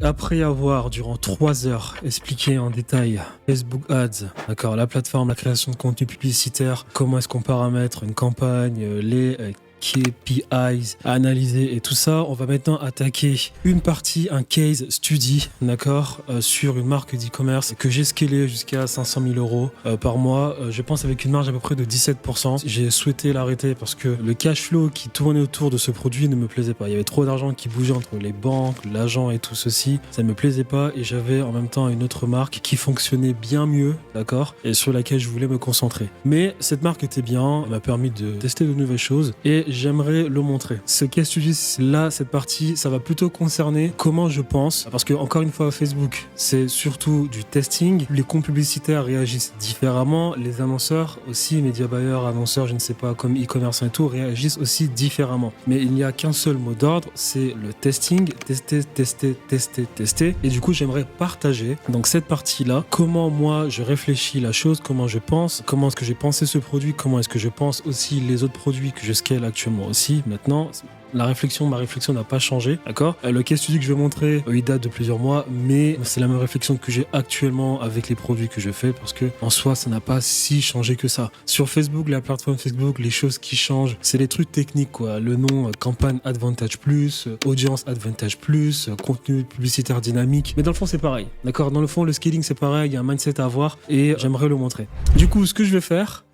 Après avoir, durant 3 heures, expliqué en détail Facebook Ads, d'accord, la plateforme, la création de contenu publicitaire, comment est-ce qu'on paramètre une campagne, les KPIs, analyser et tout ça, on va maintenant attaquer une partie, un case study, d'accord, sur une marque d'e-commerce que j'ai scalé jusqu'à 500 000 euros par mois. Je pense avec une marge à peu près de 17%. J'ai souhaité l'arrêter parce que le cash flow qui tournait autour de ce produit ne me plaisait pas. Il y avait trop d'argent qui bougeait entre les banques, l'agent et tout ceci. Ça ne me plaisait pas et j'avais en même temps une autre marque qui fonctionnait bien mieux, d'accord, et sur laquelle je voulais me concentrer. Mais cette marque était bien, elle m'a permis de tester de nouvelles choses et j'aimerais le montrer. Ce case study, là, cette partie, ça va plutôt concerner comment je pense, parce que encore une fois, Facebook, c'est surtout du testing. Les comptes publicitaires réagissent différemment, les annonceurs aussi, média buyers, annonceurs, je ne sais pas, comme e-commerçants et tout, réagissent aussi différemment. Mais il n'y a qu'un seul mot d'ordre, c'est le testing, tester, tester, tester, tester. Et du coup, j'aimerais partager donc cette partie-là, comment moi je réfléchis la chose, comment je pense, comment est-ce que j'ai pensé ce produit, comment est-ce que je pense aussi les autres produits que je scale actuellement aussi. Maintenant, ma réflexion n'a pas changé, d'accord. Le case study que je vais montrer, il date de plusieurs mois, mais c'est la même réflexion que j'ai actuellement avec les produits que je fais, parce que en soi, ça n'a pas si changé que ça. Sur Facebook, la plateforme Facebook, les choses qui changent, c'est les trucs techniques, quoi. Le nom, campagne Advantage Plus, audience Advantage Plus, contenu publicitaire dynamique. Mais dans le fond, c'est pareil, d'accord. Dans le fond, le scaling, c'est pareil, il y a un mindset à avoir, et j'aimerais le montrer. Du coup, ce que je vais faire,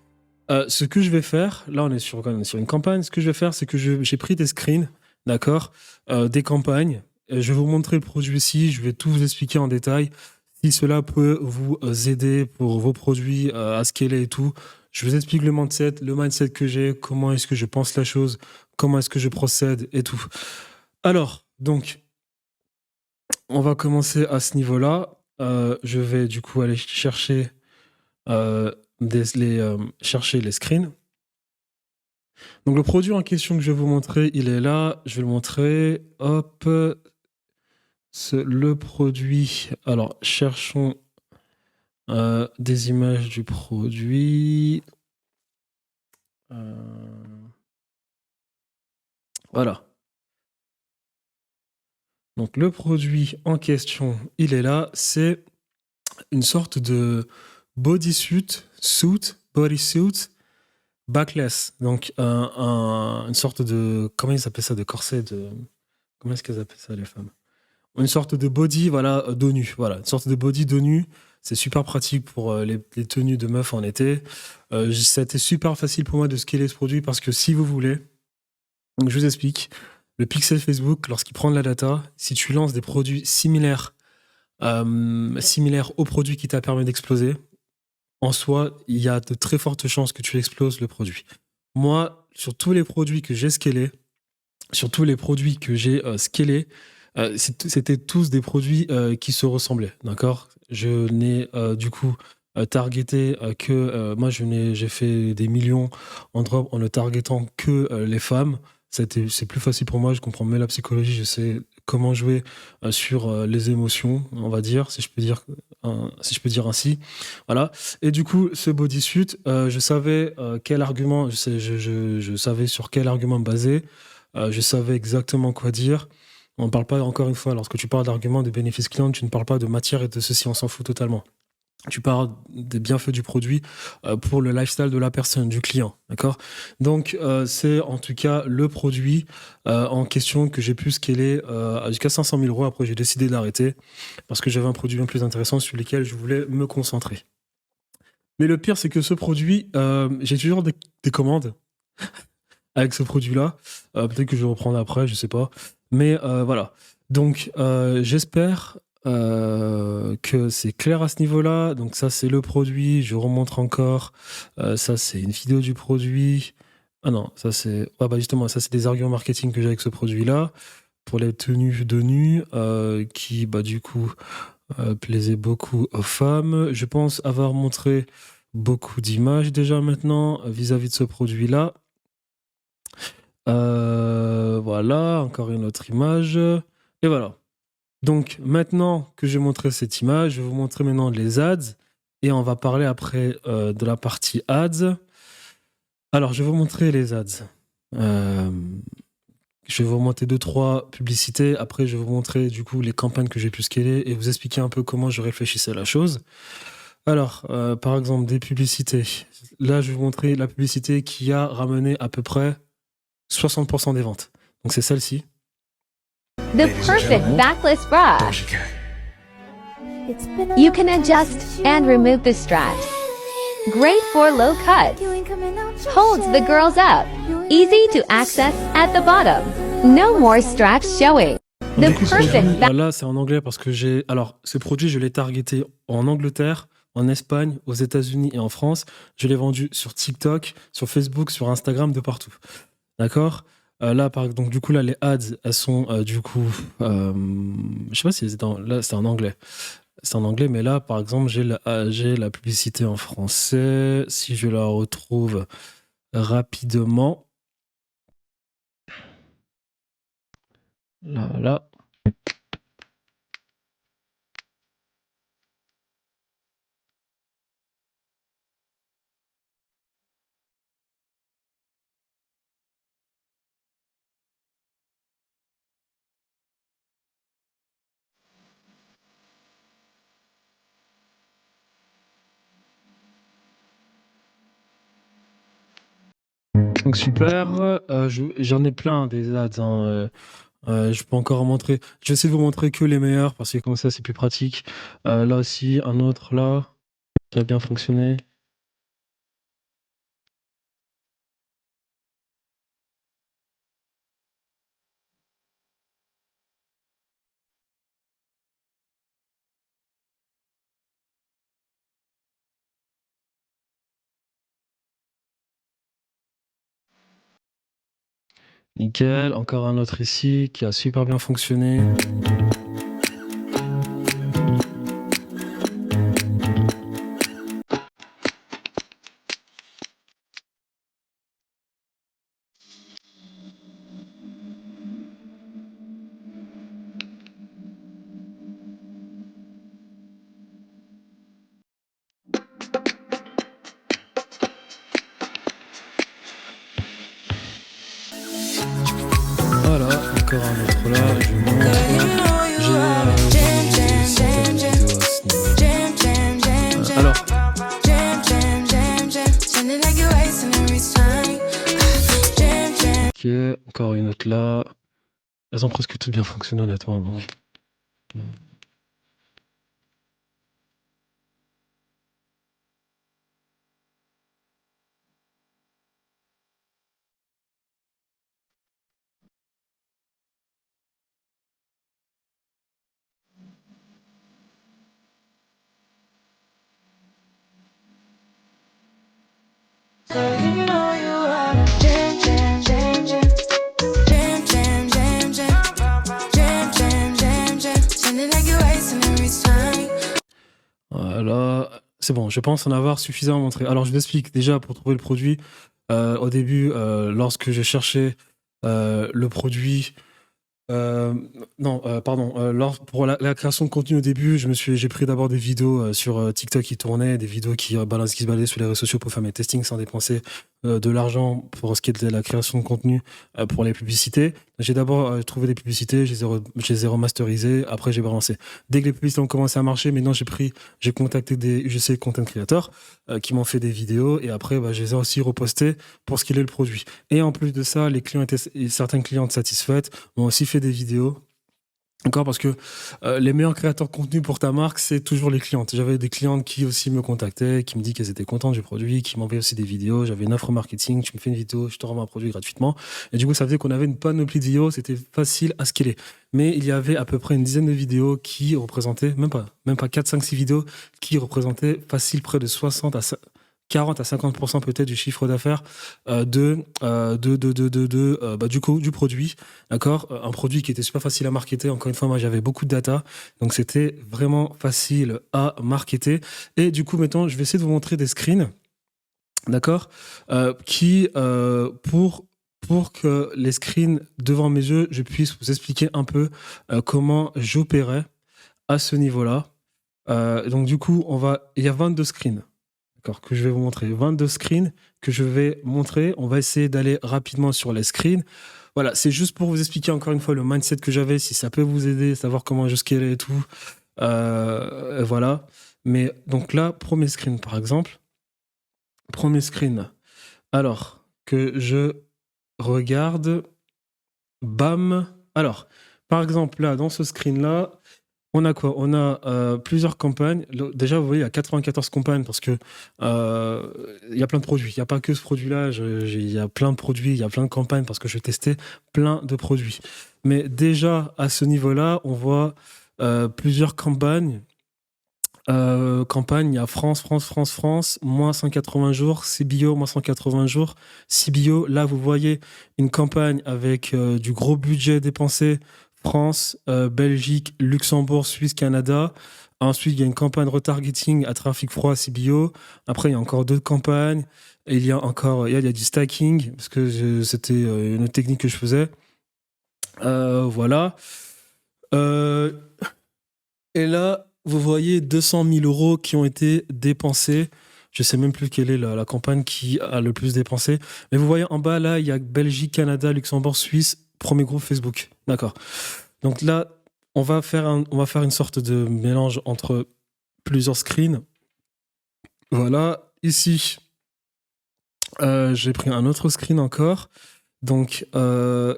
là on est sur une campagne, ce que je vais faire, c'est que j'ai pris des screens, d'accord, des campagnes. Je vais vous montrer le produit ici, je vais tout vous expliquer en détail. Si cela peut vous aider pour vos produits à scaler et tout, je vous explique le mindset que j'ai, comment est-ce que je pense la chose, comment est-ce que je procède et tout. Alors, donc, on va commencer à ce niveau-là. Je vais du coup aller chercher, euh, chercher les screens. Donc le produit en question que je vais vous montrer, il est là. Je vais le montrer. Hop. Le produit. Alors, cherchons des images du produit. Voilà. Donc le produit en question, il est là. C'est une sorte de bodysuit, backless. Donc une sorte de... Comment ils appellent ça? De corset de... Comment est-ce qu'ils appellent ça, les femmes? Une sorte de body, voilà, dos nu. Voilà, une sorte de body dos nu. C'est super pratique pour les tenues de meufs en été. Ça a été super facile pour moi de scaler ce produit parce que si vous voulez, donc je vous explique, le pixel Facebook, lorsqu'il prend de la data, si tu lances des produits similaires au produit qui t'a permis d'exploser, en soi, il y a de très fortes chances que tu exploses le produit. Moi, sur tous les produits que j'ai scalés, c'était tous des produits qui se ressemblaient, d'accord. Je n'ai du coup targeté moi j'ai fait des millions en drop en ne targetant que les femmes. C'est plus facile pour moi, je comprends mieux la psychologie, je sais comment jouer sur les émotions, on va dire, si je peux dire ainsi. Voilà. Et du coup, ce bodysuit, je savais quel argument, je savais sur quel argument me baser. Je savais exactement quoi dire. On ne parle pas, encore une fois, lorsque tu parles d'arguments de bénéfices clients, tu ne parles pas de matière et de ceci, on s'en fout totalement. Tu parles des bienfaits du produit pour le lifestyle de la personne, du client, d'accord. Donc, c'est en tout cas le produit en question que j'ai pu scaler jusqu'à 500 000 euros. Après, j'ai décidé d'arrêter parce que j'avais un produit bien plus intéressant sur lequel je voulais me concentrer. Mais le pire, c'est que ce produit, j'ai toujours des commandes avec ce produit-là. Peut-être que je vais reprendre après, je sais pas. Mais voilà. Donc, j'espère que c'est clair à ce niveau-là. Donc, ça, c'est le produit. Je remontre encore. Ça, c'est une vidéo du produit. Ah non, ça, c'est... Ah bah justement, ça, c'est des arguments marketing que j'ai avec ce produit-là. Pour les tenues de nu, qui, bah, du coup, plaisaient beaucoup aux femmes. Je pense avoir montré beaucoup d'images déjà maintenant vis-à-vis de ce produit-là. Voilà, encore une autre image. Et voilà. Donc, maintenant que j'ai montré cette image, je vais vous montrer maintenant les ads. Et on va parler après de la partie ads. Alors, je vais vous montrer les ads. Je vais vous montrer 2-3 publicités. Après, je vais vous montrer du coup les campagnes que j'ai pu scaler et vous expliquer un peu comment je réfléchissais à la chose. Alors, par exemple, des publicités. Là, je vais vous montrer la publicité qui a ramené à peu près 60% des ventes. Donc, c'est celle-ci. The perfect backless bra. You can adjust and remove the straps. Great for low cuts. Holds the girls up. Easy to access at the bottom. No more straps showing. The Du coup, ce perfect produit, là, c'est en anglais parce que j'ai. Alors, ce produit, je l'ai targeté en Angleterre, en Espagne, aux États-Unis et en France. Je l'ai vendu sur TikTok, sur Facebook, sur Instagram, de partout. D'accord? Là, donc, du coup, là, les ads, elles sont du coup. Je sais pas si là, c'est en anglais. C'est en anglais, mais là, par exemple, j'ai la publicité en français. Si je la retrouve rapidement. Là. Donc super, j'en ai plein des ads, hein, je peux encore en montrer. Je vais essayer de vous montrer que les meilleurs parce que comme ça c'est plus pratique. Là aussi, un autre là, qui a bien fonctionné. Nickel, encore un autre ici qui a super bien fonctionné. Voilà, encore un autre là, je vous montre. J'ai certaines vidéos à ce niveau. Alors, ok, encore une autre là. Elles ont presque toutes bien fonctionné honnêtement. Bon. Voilà, c'est bon, je pense en avoir suffisamment montré. Alors, je vous explique déjà pour trouver le produit. Au début, lorsque je cherchais le produit, non, pardon, pour la création de contenu au début, j'ai pris d'abord des vidéos sur TikTok qui tournaient, des vidéos qui se baladaient sur les réseaux sociaux pour faire mes testings sans dépenser de l'argent pour ce qui était la création de contenu pour les publicités. J'ai d'abord trouvé des publicités, je les ai remasterisées, après j'ai balancé. Dès que les publicités ont commencé à marcher, maintenant j'ai contacté des UGC content creators qui m'ont fait des vidéos et après je les ai aussi repostées pour ce qu'il est le produit. Et en plus de ça, certaines clientes satisfaites m'ont aussi fait des vidéos. Encore parce que les meilleurs créateurs de contenu pour ta marque, c'est toujours les clientes. J'avais des clientes qui aussi me contactaient, qui me disaient qu'elles étaient contentes du produit, qui m'envoyaient aussi des vidéos. J'avais une offre marketing, tu me fais une vidéo, je te rends un produit gratuitement. Et du coup, ça faisait qu'on avait une panoplie de vidéos, c'était facile à scaler. Mais il y avait à peu près une dizaine de vidéos qui représentaient, même pas 4, 5, 6 vidéos, qui représentaient facile près de 40 à 50% peut-être du chiffre d'affaires du produit, d'accord. Un produit qui était super facile à marketer. Encore une fois, moi j'avais beaucoup de data, donc c'était vraiment facile à marketer. Et du coup, maintenant, je vais essayer de vous montrer des screens, d'accord, pour que les screens devant mes yeux, je puisse vous expliquer un peu comment j'opérais à ce niveau-là. Donc du coup, il y a 22 screens. D'accord, que je vais vous montrer. 22 screens que je vais montrer. On va essayer d'aller rapidement sur les screens Voilà, c'est juste pour vous expliquer encore une fois le mindset que j'avais, si ça peut vous aider, savoir comment je scalais et tout. Voilà. Mais donc là, premier screen par exemple. Premier screen. Alors, que je regarde. Bam. Alors, par exemple, là, dans ce screen-là, on a quoi? On a plusieurs campagnes. Déjà, vous voyez, il y a 94 campagnes parce que il y a plein de produits. Il n'y a pas que ce produit-là. Il y a plein de produits, il y a plein de campagnes parce que je testais plein de produits. Mais déjà, à ce niveau-là, on voit plusieurs campagnes. Campagne, il y a France, moins 180 jours, CBO, moins 180 jours. CBO, là, vous voyez une campagne avec du gros budget dépensé. France, Belgique, Luxembourg, Suisse, Canada. Ensuite, il y a une campagne retargeting à trafic froid, CBO. Après, il y a encore d'autres campagnes. Et il y a encore il y a du stacking, parce que c'était une autre technique que je faisais. Voilà. Et là, vous voyez 200 000 euros qui ont été dépensés. Je sais même plus quelle est la campagne qui a le plus dépensé. Mais vous voyez en bas, là, il y a Belgique, Canada, Luxembourg, Suisse, premier groupe Facebook. D'accord. Donc là, on va faire une sorte de mélange entre plusieurs screens. Voilà. Ici, j'ai pris un autre screen encore. Donc,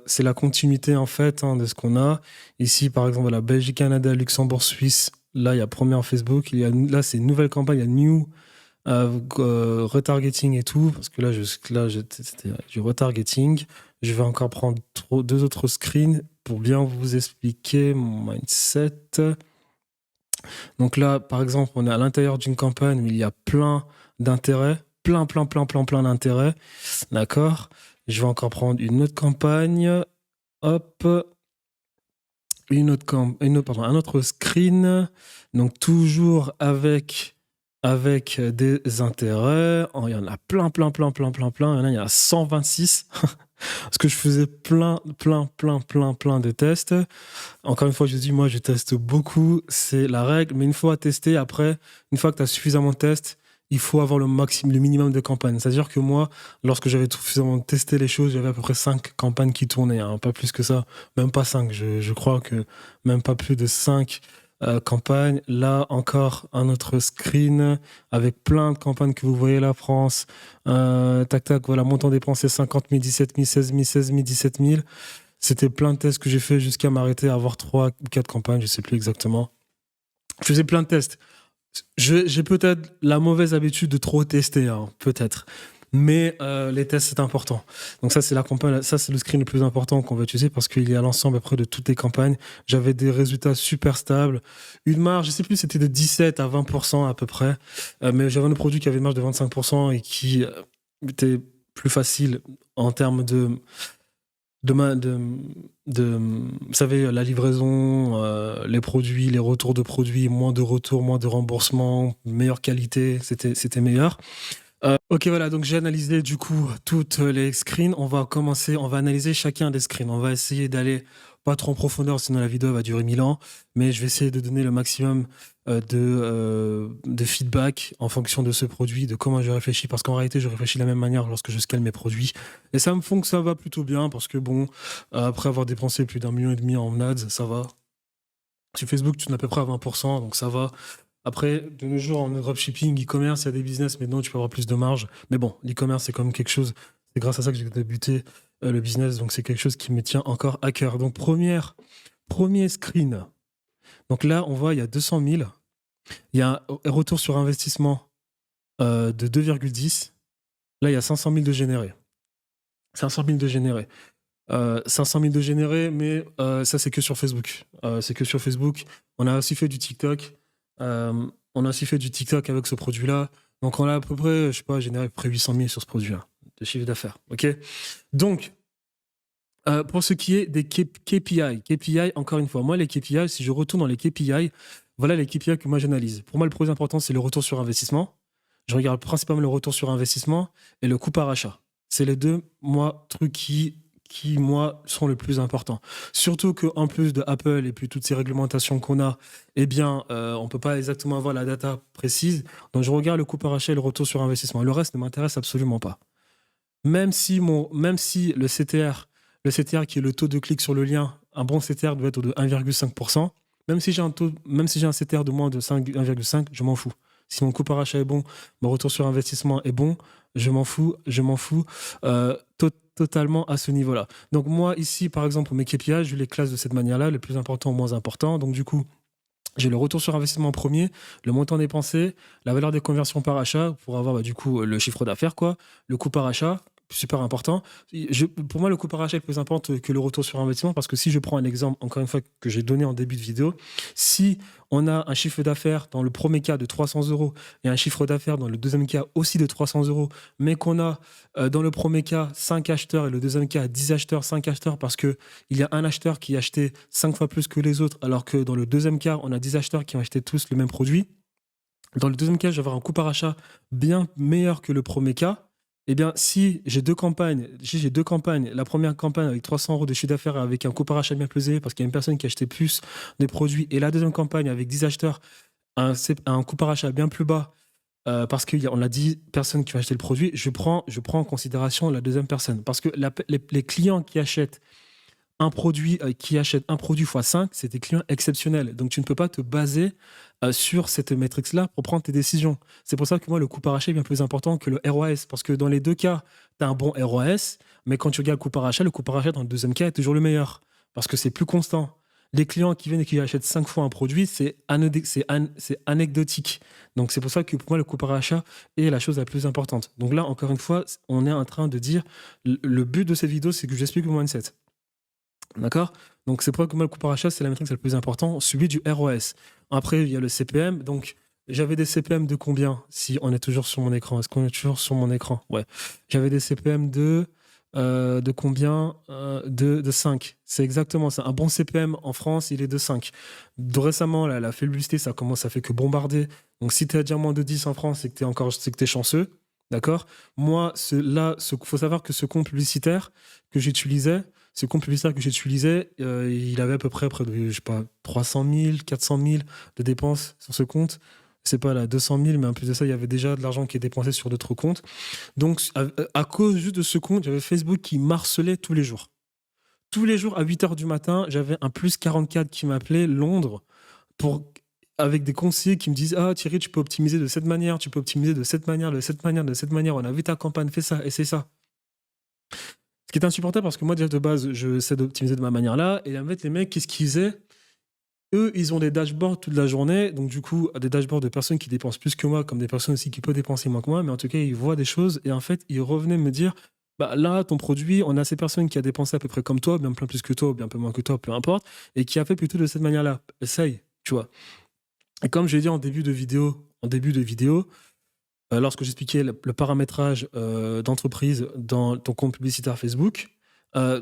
c'est la continuité, en fait, de ce qu'on a. Ici, par exemple, voilà, Belgique, Canada, Luxembourg, Suisse. Là, il y a premier Facebook. Là, c'est une nouvelle campagne. Il y a New retargeting et tout. Parce que là, c'était du retargeting. Je vais encore prendre deux autres screens pour bien vous expliquer mon mindset. Donc là, par exemple, on est à l'intérieur d'une campagne où il y a plein d'intérêts. Plein d'intérêts. D'accord? Je vais encore prendre une autre campagne. Hop. Un autre screen. Donc, toujours avec des intérêts. Oh, il y en a plein. Il y en a 126. Parce que je faisais plein de tests. Encore une fois, je dis, moi, je teste beaucoup. C'est la règle. Mais une fois testé, après, une fois que tu as suffisamment de tests, il faut avoir le minimum de campagnes. C'est-à-dire que moi, lorsque j'avais suffisamment testé les choses, j'avais à peu près 5 campagnes qui tournaient, pas plus que ça, même pas 5. Je crois que même pas plus de 5 campagnes. Là, encore un autre screen avec plein de campagnes que vous voyez là, France. Tac, voilà, montant dépensé 50 000, 17 000, 16 000, 16 000, 17 000. C'était plein de tests que j'ai fait jusqu'à m'arrêter à avoir 3 ou 4 campagnes, je sais plus exactement. Je faisais plein de tests. J'ai peut-être la mauvaise habitude de trop tester, peut-être. Mais les tests, c'est important. Donc ça, c'est la campagne, ça, c'est le screen le plus important qu'on va utiliser parce qu'il y a l'ensemble après de toutes les campagnes. J'avais des résultats super stables. Une marge, je sais plus, c'était de 17 à 20% à peu près. Mais j'avais un autre produit qui avait une marge de 25% et qui était plus facile en termes de vous savez, la livraison, les produits, les retours de produits, moins de retours, moins de remboursements, meilleure qualité, c'était meilleur. Ok, voilà, donc j'ai analysé du coup toutes les screens. On va analyser chacun des screens. On va essayer d'aller pas trop en profondeur, sinon la vidéo va durer 1000 ans. Mais je vais essayer de donner le maximum de feedback en fonction de ce produit, de comment je réfléchis. Parce qu'en réalité, je réfléchis de la même manière lorsque je scale mes produits. Et ça me font que ça va plutôt bien parce que bon, après avoir dépensé plus d'1,5 million en ads, ça va. Sur Facebook, tu n'as à peu près à 20%, donc ça va. Après, de nos jours, en dropshipping, e-commerce, il y a des business, mais non, tu peux avoir plus de marge. Mais bon, l'e-commerce, c'est quand même quelque chose. C'est grâce à ça que j'ai débuté le business, donc c'est quelque chose qui me tient encore à cœur. Donc, premier screen. Donc là, on voit, il y a 200 000. Il y a un retour sur investissement de 2,10. Là, il y a 500 000 de générés. 500 000 de générés. 500 000 de générés, mais ça, c'est que sur Facebook. C'est que sur Facebook. On a aussi fait du TikTok. Avec ce produit-là. Donc, on a à peu près, je sais pas, généré à peu près 800 000 sur ce produit-là de chiffre d'affaires. OK? Donc, pour ce qui est des KPI, encore une fois, moi, les KPI, si je retourne dans les KPI, voilà les KPI que moi, j'analyse. Pour moi, le plus important, c'est le retour sur investissement. Je regarde principalement le retour sur investissement et le coût par achat. C'est les deux, trucs qui, moi, sont les plus importants. Surtout qu'en plus de Apple et puis toutes ces réglementations qu'on a, eh bien, on ne peut pas exactement avoir la data précise. Donc, je regarde le coût par achat et le retour sur investissement. Le reste ne m'intéresse absolument pas. Même si le CTR, le CTR qui est le taux de clic sur le lien, un bon CTR doit être de 1,5%. Même si j'ai un CTR de moins de 1,5, je m'en fous. Si mon coût par achat est bon, mon retour sur investissement est bon, je m'en fous totalement à ce niveau-là. Donc moi, ici, par exemple, pour mes KPI, je les classe de cette manière-là, le plus important au moins important. Donc du coup, j'ai le retour sur investissement en premier, le montant dépensé, la valeur des conversions par achat pour avoir du coup le chiffre d'affaires, quoi, le coût par achat, super important. Pour moi, le coût par achat est plus important que le retour sur investissement parce que si je prends un exemple, encore une fois, que j'ai donné en début de vidéo, si on a un chiffre d'affaires dans le premier cas de 300 euros et un chiffre d'affaires dans le deuxième cas aussi de 300 euros, mais qu'on a dans le premier cas 5 acheteurs et le deuxième cas 10 acheteurs, 5 acheteurs parce qu'il y a un acheteur qui a acheté 5 fois plus que les autres, alors que dans le deuxième cas, on a 10 acheteurs qui ont acheté tous le même produit. Dans le deuxième cas, je vais avoir un coût par achat bien meilleur que le premier cas. Eh bien, si j'ai deux campagnes, la première campagne avec 300 euros de chiffre d'affaires avec un coût par achat bien plus élevé parce qu'il y a une personne qui a acheté plus des produits, et la deuxième campagne avec 10 acheteurs, un coût par achat bien plus bas parce qu'on a 10 personnes qui ont acheté le produit, je prends en considération la deuxième personne. Parce que les clients qui achètent un produit x 5, c'est des clients exceptionnels. Donc, tu ne peux pas te baser sur cette métrique-là pour prendre tes décisions. C'est pour ça que moi, le coût par achat est bien plus important que le ROAS. Parce que dans les deux cas, tu as un bon ROAS, mais quand tu regardes le coût par achat dans le deuxième cas est toujours le meilleur. Parce que c'est plus constant. Les clients qui viennent et qui achètent 5 fois un produit, c'est anecdotique. Donc, c'est pour ça que pour moi, le coût par achat est la chose la plus importante. Donc là, encore une fois, on est en train de dire, le but de cette vidéo, c'est que j'explique mon mindset. D'accord? Donc, c'est pour ça que moi, le coût par achat, c'est la métrique la plus importante, suivi du ROS. Après, il y a le CPM. Donc, j'avais des CPM de combien? Si on est toujours sur mon écran. Est-ce qu'on est toujours sur mon écran? Ouais. J'avais des CPM de combien? De 5. C'est exactement ça. Un bon CPM en France, il est de 5. Récemment, la publicité, ça fait que bombarder. Donc, si tu as déjà moins de 10 en France, c'est que tu es chanceux. D'accord? Moi, faut savoir que ce compte publicitaire que j'utilisais, il avait à peu près de, je sais pas, 300 000, 400 000 de dépenses sur ce compte. C'est pas là, 200 000, mais en plus de ça, il y avait déjà de l'argent qui est dépensé sur d'autres comptes. Donc, à cause juste de ce compte, j'avais Facebook qui marcelait tous les jours. Tous les jours, à 8h du matin, j'avais un plus 44 qui m'appelait Londres avec des conseillers qui me disent « Ah, Thierry, tu peux optimiser de cette manière, tu peux optimiser de cette manière, de cette manière, de cette manière. On a vu ta campagne, fais ça, et c'est ça. » Ce qui est insupportable parce que moi, déjà de base, je sais d'optimiser de ma manière-là. Et en fait, les mecs, qu'est-ce qu'ils faisaient? Eux, ils ont des dashboards toute la journée. Donc, du coup, des dashboards de personnes qui dépensent plus que moi, comme des personnes aussi qui peuvent dépenser moins que moi. Mais en tout cas, ils voient des choses. Et en fait, ils revenaient me dire bah, là, ton produit, on a ces personnes qui a dépensé à peu près comme toi, bien plein plus que toi, bien un peu moins que toi, peu importe. Et qui a fait plutôt de cette manière-là. Essaye, tu vois. Et comme j'ai dit en début de vidéo, lorsque j'expliquais le paramétrage d'entreprise dans ton compte publicitaire Facebook,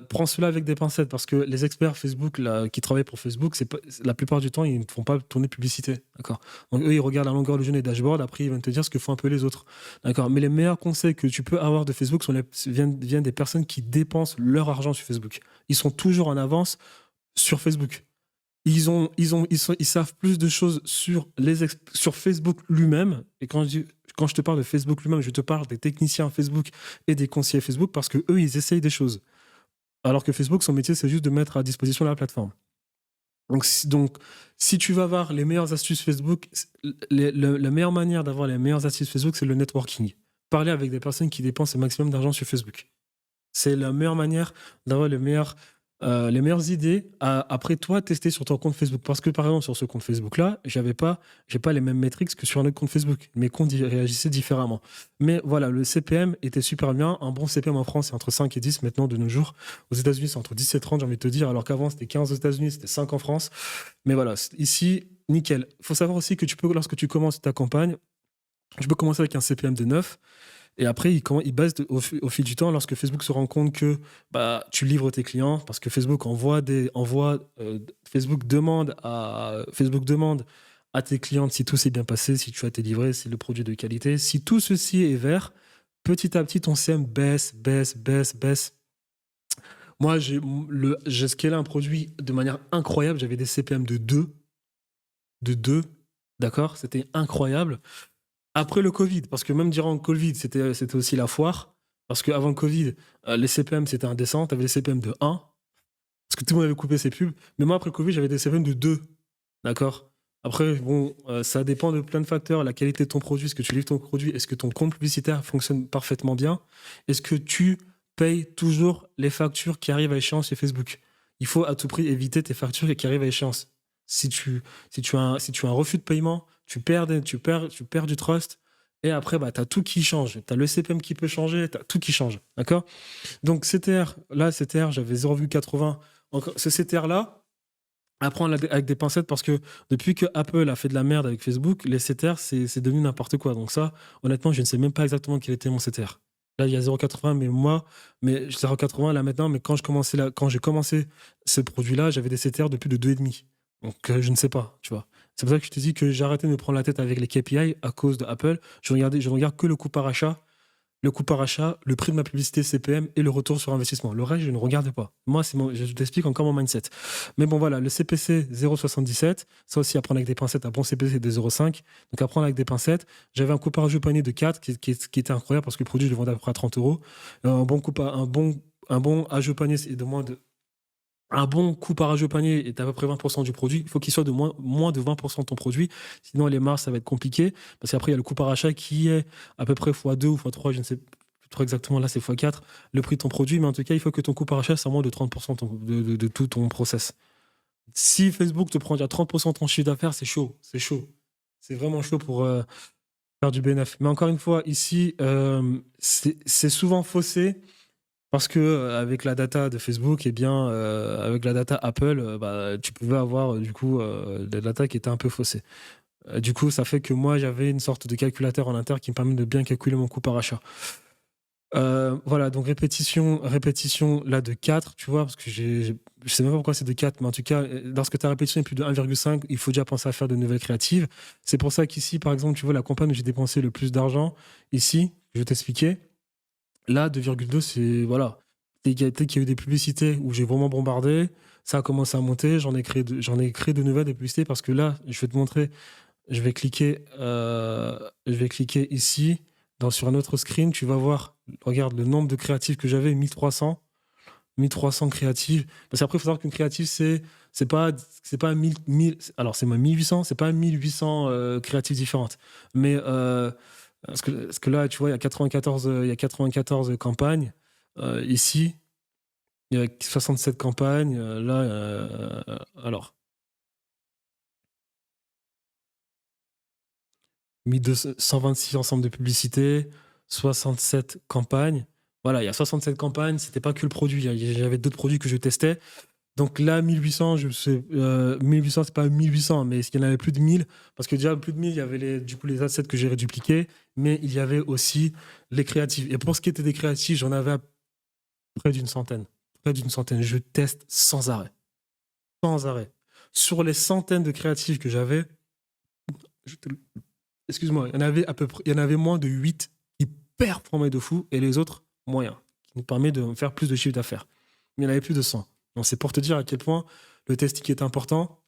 prends cela avec des pincettes parce que les experts Facebook qui travaillent pour Facebook, la plupart du temps, ils ne font pas tourner publicité. D'accord? Donc eux, ils regardent à longueur de journée les dashboards, après ils vont te dire ce que font un peu les autres. D'accord? Mais les meilleurs conseils que tu peux avoir de Facebook viennent des personnes qui dépensent leur argent sur Facebook. Ils sont toujours en avance sur Facebook. Ils savent plus de choses sur Facebook lui-même. Et quand je te parle de Facebook lui-même, je te parle des techniciens Facebook et des conseillers Facebook parce que eux, ils essayent des choses. Alors que Facebook, son métier, c'est juste de mettre à disposition la plateforme. Donc, si tu vas avoir les meilleures astuces Facebook, la meilleure manière d'avoir les meilleures astuces Facebook, c'est le networking. Parler avec des personnes qui dépensent le maximum d'argent sur Facebook. C'est la meilleure manière d'avoir les meilleures idées après toi tester sur ton compte Facebook. Parce que par exemple sur ce compte Facebook là, j'ai pas les mêmes métriques que sur un autre compte Facebook. Mes comptes réagissaient différemment. Mais voilà, le CPM était super bien. Un bon CPM en France c'est entre 5 et 10 maintenant de nos jours. Aux États-Unis c'est entre 10 et 30, j'ai envie de te dire, alors qu'avant c'était 15 aux États-Unis, c'était 5 en France. Mais voilà, ici nickel. Il faut savoir aussi que lorsque tu commences ta campagne, tu peux commencer avec un CPM de 9. Et après, il baisse au fil du temps lorsque Facebook se rend compte que tu livres tes clients parce que Facebook Facebook demande à tes clients si tout s'est bien passé, si tu as été livré, si le produit est de qualité. Si tout ceci est vert, petit à petit, ton CM baisse. Moi, j'ai scalé un produit de manière incroyable. J'avais des CPM de 2. D'accord? C'était incroyable. Après le Covid, parce que même durant le Covid, c'était aussi la foire. Parce qu'avant le Covid, les CPM, c'était indécent. Tu avais les CPM de 1, parce que tout le monde avait coupé ses pubs. Mais moi, après le Covid, j'avais des CPM de 2. D'accord? Après, bon, ça dépend de plein de facteurs. La qualité de ton produit, est-ce que tu livres ton produit, est-ce que ton compte publicitaire fonctionne parfaitement bien? Est-ce que tu payes toujours les factures qui arrivent à échéance chez Facebook? Il faut à tout prix éviter tes factures qui arrivent à échéance. Si tu, si tu as un refus de paiement, tu perds du trust. Et après, bah, tu as tout qui change. Tu as le CPM qui peut changer, tu as tout qui change. D'accord? Donc, CTR, là, CTR, j'avais 0,80. Ce CTR-là, à prendre avec des pincettes parce que depuis que Apple a fait de la merde avec Facebook, les CTR, c'est devenu n'importe quoi. Donc ça, honnêtement, je ne sais même pas exactement quel était mon CTR. Là, il y a 0,80, mais 0,80 là maintenant, mais quand j'ai commencé ce produit-là, j'avais des CTR de plus de 2,5. Donc je ne sais pas, tu vois. C'est pour ça que je te dis que j'ai arrêté de me prendre la tête avec les KPI à cause de Apple. Je regarde que le coût par achat, le prix de ma publicité CPM et le retour sur investissement. Le reste, je ne regarde pas. Moi, je t'explique encore mon mindset. Mais bon, voilà, le CPC 0,77, ça aussi, à prendre avec des pincettes. Un bon CPC de 0,5. Donc, à prendre avec des pincettes. J'avais un coût par jeu panier de 4 qui était incroyable parce que le produit, je le vendais à peu près à 30 euros. Un bon ajout panier est de moins de. Un bon coup par au panier est à peu près 20% du produit. Il faut qu'il soit de moins de 20% de ton produit. Sinon, les marges, ça va être compliqué. Parce qu'après, il y a le coût par achat qui est à peu près x2 ou x3, je ne sais plus trop exactement. Là, c'est x4, le prix de ton produit. Mais en tout cas, il faut que ton coût par achat soit moins de 30% de tout ton process. Si Facebook te prend déjà 30% de ton chiffre d'affaires, c'est chaud. C'est chaud. C'est vraiment chaud pour faire du bénéfice. Mais encore une fois, ici, c'est souvent faussé. Parce que avec la data de Facebook, avec la data Apple, bah, tu pouvais avoir du coup des data qui étaient un peu faussées. Du coup, ça fait que moi, j'avais une sorte de calculateur en interne qui me permet de bien calculer mon coût par achat. Voilà, donc répétition là de 4, tu vois, parce que je sais même pas pourquoi c'est de 4, mais en tout cas, lorsque ta répétition est plus de 1,5, il faut déjà penser à faire de nouvelles créatives. C'est pour ça qu'ici, par exemple, tu vois, la campagne où j'ai dépensé le plus d'argent, ici, je vais t'expliquer. Là, 2,2, c'est. Voilà. Dès qu'il y a eu des publicités où j'ai vraiment bombardé, ça a commencé à monter. J'en ai créé de nouvelles des publicités parce que là, je vais te montrer. Je vais cliquer ici, sur un autre screen. Tu vas voir, regarde le nombre de créatifs que j'avais, 1300. 1300 créatives. Parce qu'après, il faut savoir qu'une créative, c'est pas 1000, alors c'est même 1800, c'est pas 1800 créatives différentes. Mais parce que là, tu vois, il y a 94 campagnes. Ici, il y a 67 campagnes. Alors, 126 ensembles de publicités, 67 campagnes. Voilà, il y a 67 campagnes. C'était pas que le produit. J'avais d'autres produits que je testais. Donc là, 1800, 1800, c'est pas 1800, mais il y en avait plus de 1000. Parce que déjà, plus de 1000, il y avait les assets que j'ai redupliqués, mais il y avait aussi les créatifs. Et pour ce qui était des créatifs, j'en avais près d'une centaine. Près d'une centaine. Je teste sans arrêt. Sans arrêt. Sur les centaines de créatifs que j'avais, excuse-moi, il y en avait moins de 8 qui performaient de fou et les autres moyens, qui nous permet de faire plus de chiffre d'affaires. Mais il y en avait plus de 100. Donc c'est pour te dire à quel point le testing est important.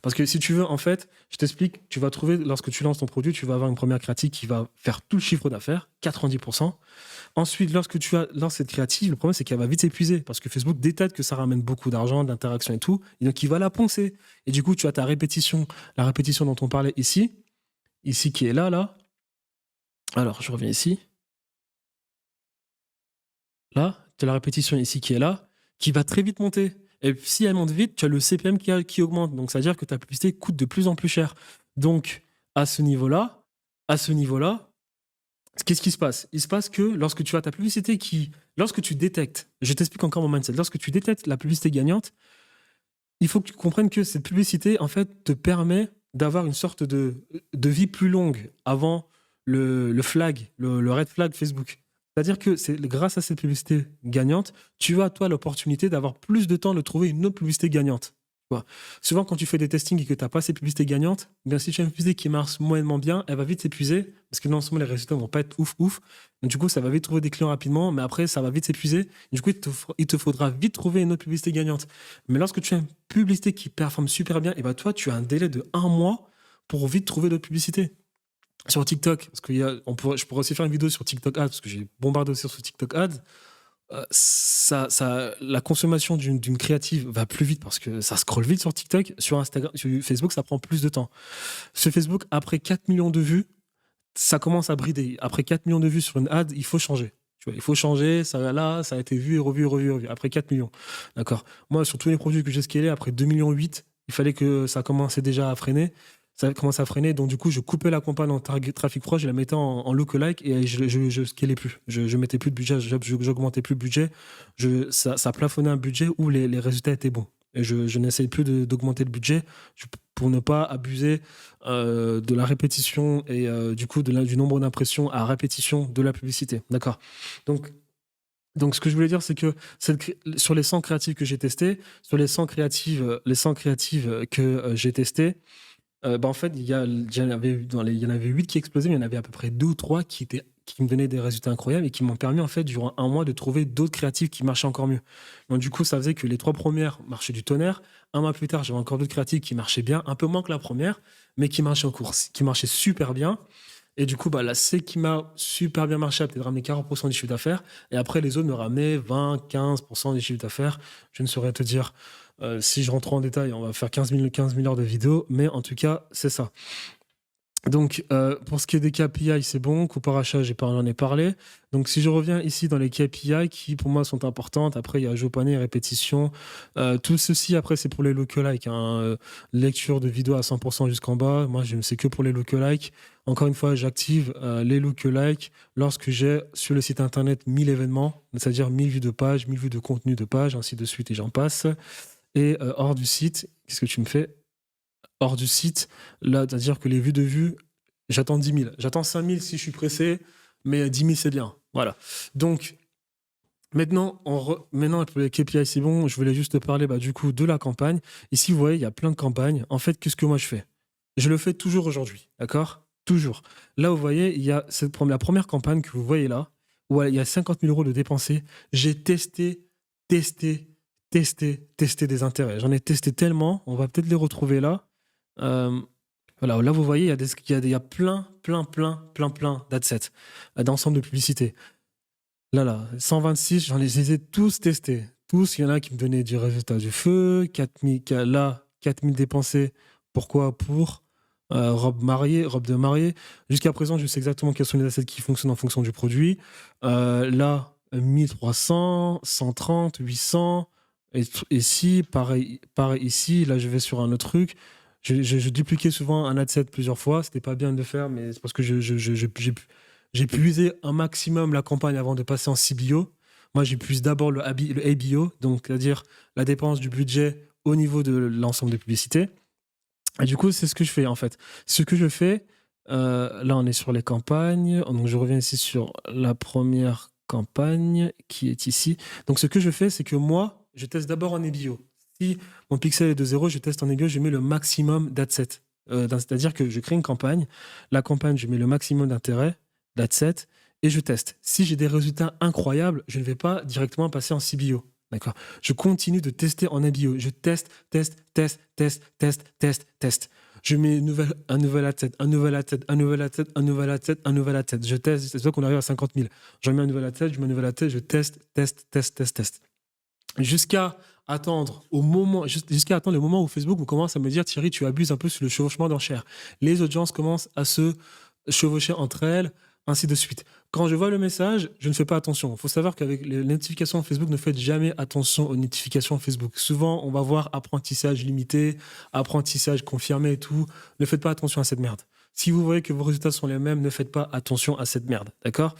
Parce que si tu veux, en fait, je t'explique, tu vas trouver, lorsque tu lances ton produit, tu vas avoir une première créative qui va faire tout le chiffre d'affaires, 90%. Ensuite, lorsque tu lances cette créative, le problème, c'est qu'elle va vite s'épuiser parce que Facebook détecte que ça ramène beaucoup d'argent, d'interaction et tout. Et donc, il va la poncer. Et du coup, tu as la répétition dont on parlait ici qui est là. Alors, je reviens ici. Là, tu as la répétition ici qui est là, qui va très vite monter. Et si elle monte vite, tu as le CPM qui augmente. Donc, ça veut dire que ta publicité coûte de plus en plus cher. Donc, à ce niveau-là, qu'est-ce qui se passe? Il se passe que lorsque tu as ta publicité lorsque tu détectes, je t'explique encore mon mindset, lorsque tu détectes la publicité gagnante, il faut que tu comprennes que cette publicité, en fait, te permet d'avoir une sorte de vie plus longue avant le flag, le red flag Facebook. C'est-à-dire que c'est grâce à cette publicité gagnante, tu as, toi, l'opportunité d'avoir plus de temps de trouver une autre publicité gagnante. Souvent, quand tu fais des testings et que tu n'as pas ces publicités gagnantes, bien, si tu as une publicité qui marche moyennement bien, elle va vite s'épuiser parce que non seulement les résultats ne vont pas être ouf. Donc, du coup, ça va vite trouver des clients rapidement, mais après, ça va vite s'épuiser. Du coup, il te faudra vite trouver une autre publicité gagnante. Mais lorsque tu as une publicité qui performe super bien, et ben toi, tu as un délai de 1 mois pour vite trouver d'autres publicités. Sur TikTok, parce je pourrais aussi faire une vidéo sur TikTok Ads, parce que j'ai bombardé aussi sur TikTok Ads. La consommation d'une créative va plus vite parce que ça scrolle vite sur TikTok. Sur Instagram, sur Facebook, ça prend plus de temps. Sur Facebook, après 4 millions de vues, ça commence à brider. Après 4 millions de vues sur une ad, il faut changer. Tu vois, il faut changer. Ça a été vu et revu, revu, revu. Après 4 millions. D'accord. Moi, sur tous les produits que j'ai scalés, après 2,8 millions, il fallait que ça commençait déjà à freiner. Ça commence à freiner, donc du coup, je coupais la campagne en trafic froid, je la mettais en lookalike et je scalais plus. Je mettais plus de budget, j'augmentais plus le budget. Ça plafonnait un budget où les résultats étaient bons. Et je n'essayais plus d'augmenter le budget pour ne pas abuser de la répétition et du coup du nombre d'impressions à répétition de la publicité. D'accord. Donc, ce que je voulais dire, c'est que sur les 100 créatives que j'ai testées, sur les 100 créatives que j'ai testées, en fait, il y en avait 8 qui explosaient, mais il y en avait à peu près 2 ou 3 qui me donnaient des résultats incroyables et qui m'ont permis, en fait, durant un mois, de trouver d'autres créatifs qui marchaient encore mieux. Donc, du coup, ça faisait que les 3 premières marchaient du tonnerre. Un mois plus tard, j'avais encore d'autres créatifs qui marchaient bien, un peu moins que la première, mais qui marchaient en course, qui marchaient super bien. Et du coup, là, c'est qui m'a super bien marché, a peut-être ramené 40% du chiffre d'affaires. Et après, les autres me ramenaient 20, 15% du chiffre d'affaires. Je ne saurais te dire. Si je rentre en détail, on va faire 15 000 heures de vidéos, mais en tout cas, c'est ça. Donc, pour ce qui est des KPI, c'est bon. Coût par achat, j'en ai parlé. Donc, si je reviens ici dans les KPI qui, pour moi, sont importantes, après, il y a jeu panier, répétition. Tout ceci, après, c'est pour les lookalikes. Lecture de vidéos à 100% jusqu'en bas. Moi, je ne sais que pour les lookalikes. Encore une fois, j'active les lookalikes lorsque j'ai sur le site internet 1000 événements, c'est-à-dire 1000 vues de page, 1000 vues de contenu de page, ainsi de suite, et j'en passe. Et hors du site, qu'est-ce que tu me fais? Hors du site, là, c'est-à-dire que les vues de vues, j'attends 10 000. J'attends 5 000 si je suis pressé, mais 10 000, c'est bien. Voilà. Donc, maintenant, pour les KPI, c'est bon. Je voulais juste te parler du coup de la campagne. Ici, vous voyez, il y a plein de campagnes. En fait, qu'est-ce que moi je fais? Je le fais toujours aujourd'hui, d'accord? Toujours. Là, vous voyez, il y a la première campagne que vous voyez là, où il y a 50 000 euros de dépensés. J'ai testé des intérêts. J'en ai testé tellement, on va peut-être les retrouver là. Voilà, là vous voyez, il y a plein d'adsets, d'ensemble de publicités. Là, 126, je les ai tous testés. Tous, il y en a qui me donnaient du résultat du feu, 4000 dépensés. Pourquoi? Pour robe de mariée. Jusqu'à présent, je sais exactement quels sont les assets qui fonctionnent en fonction du produit. Là, 1300, 130, 800. Et ici, pareil ici, là je vais sur un autre truc. Je dupliquais souvent un adset plusieurs fois, c'était pas bien de le faire, mais c'est parce que j'ai puisé un maximum la campagne avant de passer en CBO. Moi, j'épuise d'abord le ABO, donc c'est-à-dire la dépense du budget au niveau de l'ensemble des publicités. Et du coup, c'est ce que je fais en fait. Ce que je fais, là on est sur les campagnes, donc je reviens ici sur la première campagne qui est ici. Donc ce que je fais, c'est que moi, je teste d'abord en ABO. Si mon pixel est de 0, je teste en ABO, je mets le maximum d'adsets. C'est-à-dire que je crée une campagne, la campagne, je mets le maximum d'intérêt, d'adsets, et je teste. Si j'ai des résultats incroyables, je ne vais pas directement passer en CBO. D'accord. Je continue de tester en ABO. Je teste. Je mets un nouvel adset. Je teste. C'est ça qu'on arrive à 50 000. Je mets un nouvel adset, je teste. Jusqu'à attendre le moment où Facebook commence à me dire Thierry, tu abuses un peu sur le chevauchement d'enchères. Les audiences commencent à se chevaucher entre elles, ainsi de suite. Quand je vois le message, je ne fais pas attention. Il faut savoir qu'avec les notifications Facebook, ne faites jamais attention aux notifications Facebook. Souvent, on va voir apprentissage limité, apprentissage confirmé et tout. Ne faites pas attention à cette merde. Si vous voyez que vos résultats sont les mêmes, ne faites pas attention à cette merde. D'accord?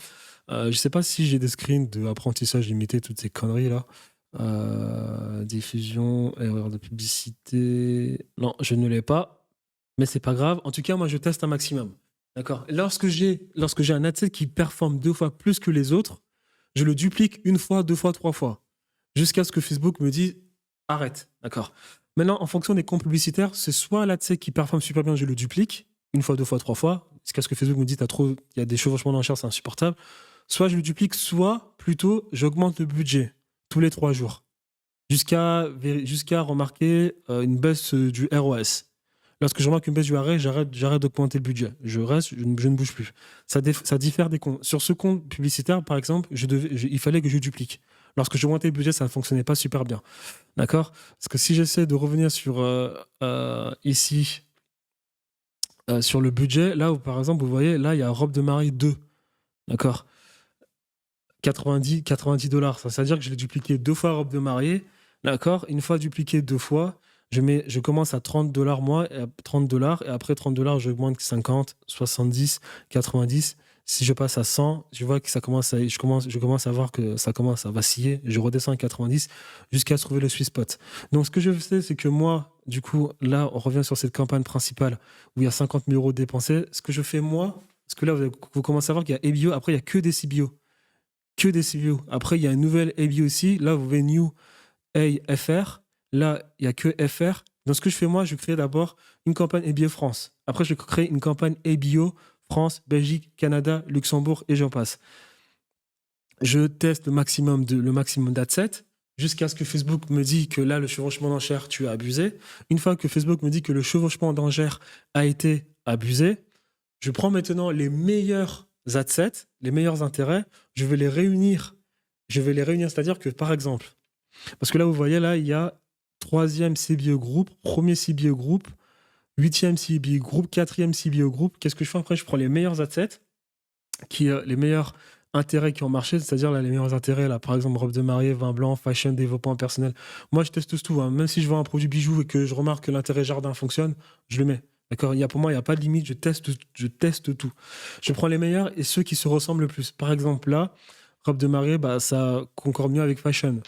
Je ne sais pas si j'ai des screens de apprentissage limité, toutes ces conneries là. Diffusion, erreur de publicité. Non, je ne l'ai pas, mais c'est pas grave. En tout cas, moi, je teste un maximum. D'accord. Lorsque j'ai un adset qui performe 2 fois plus que les autres, je le duplique 1 fois, 2 fois, 3 fois, jusqu'à ce que Facebook me dise arrête. D'accord. Maintenant, en fonction des comptes publicitaires, c'est soit l'adset qui performe super bien, je le duplique 1 fois, 2 fois, 3 fois, jusqu'à ce que Facebook me dise il y a des chevauchements d'enchères, c'est insupportable. Soit je le duplique, soit plutôt j'augmente le budget tous les 3 jours, jusqu'à remarquer une baisse du ROS. Lorsque je remarque une baisse d'URL, j'arrête d'augmenter le budget. Je reste, je ne bouge plus. Ça diffère des comptes. Sur ce compte publicitaire, par exemple, il fallait que je duplique. Lorsque j'augmentais le budget, ça ne fonctionnait pas super bien. D'accord? Parce que si j'essaie de revenir sur ici, sur le budget, là où par exemple, vous voyez, là, il y a robe de mariée 2. D'accord? 90 $. Ça veut dire que je l'ai dupliqué 2 fois robe de mariée. D'accord? Une fois dupliqué 2 fois, je commence à $30 moi, et $30, et après $30, j'augmente 50, 70, 90. Si je passe à 100, je vois que je commence à voir que ça commence à vaciller. Je redescends à 90 jusqu'à trouver le sweet spot. Donc, ce que je sais, c'est que moi, du coup, là, on revient sur cette campagne principale où il y a 50 000 € dépensés. Ce que je fais, moi, parce que là, vous commencez à voir qu'il y a ABO, après, il n'y a que des CBO. Que des CBO. Après, il y a une nouvelle ABO aussi. Là, vous voyez New FR. Là, il n'y a que FR. Donc, ce que je fais, moi, je crée d'abord une campagne ABO France. Après, je crée une campagne ABO France, Belgique, Canada, Luxembourg, et j'en passe. Je teste le maximum d'adsets jusqu'à ce que Facebook me dise que là, le chevauchement d'enchères, tu as abusé. Une fois que Facebook me dit que le chevauchement d'enchères a été abusé, je prends maintenant les meilleurs adsets, les meilleurs intérêts, je vais les réunir. C'est-à-dire que, par exemple, parce que là, vous voyez, là, il y a 3e CBO groupe, 1er CBO groupe, 8e CBO groupe, 4e CBO groupe. Qu'est-ce que je fais après? Je prends les meilleurs assets, les meilleurs intérêts qui ont marché, c'est-à-dire là, les meilleurs intérêts, là, par exemple, robe de mariée, vin blanc, fashion, développement personnel. Moi, je teste tout, hein. Même si je vends un produit bijou et que je remarque que l'intérêt jardin fonctionne, je le mets. D'accord? Pour moi, il n'y a pas de limite, je teste tout. Je prends les meilleurs et ceux qui se ressemblent le plus. Par exemple, là, robe de mariée, bah, ça concorde mieux avec fashion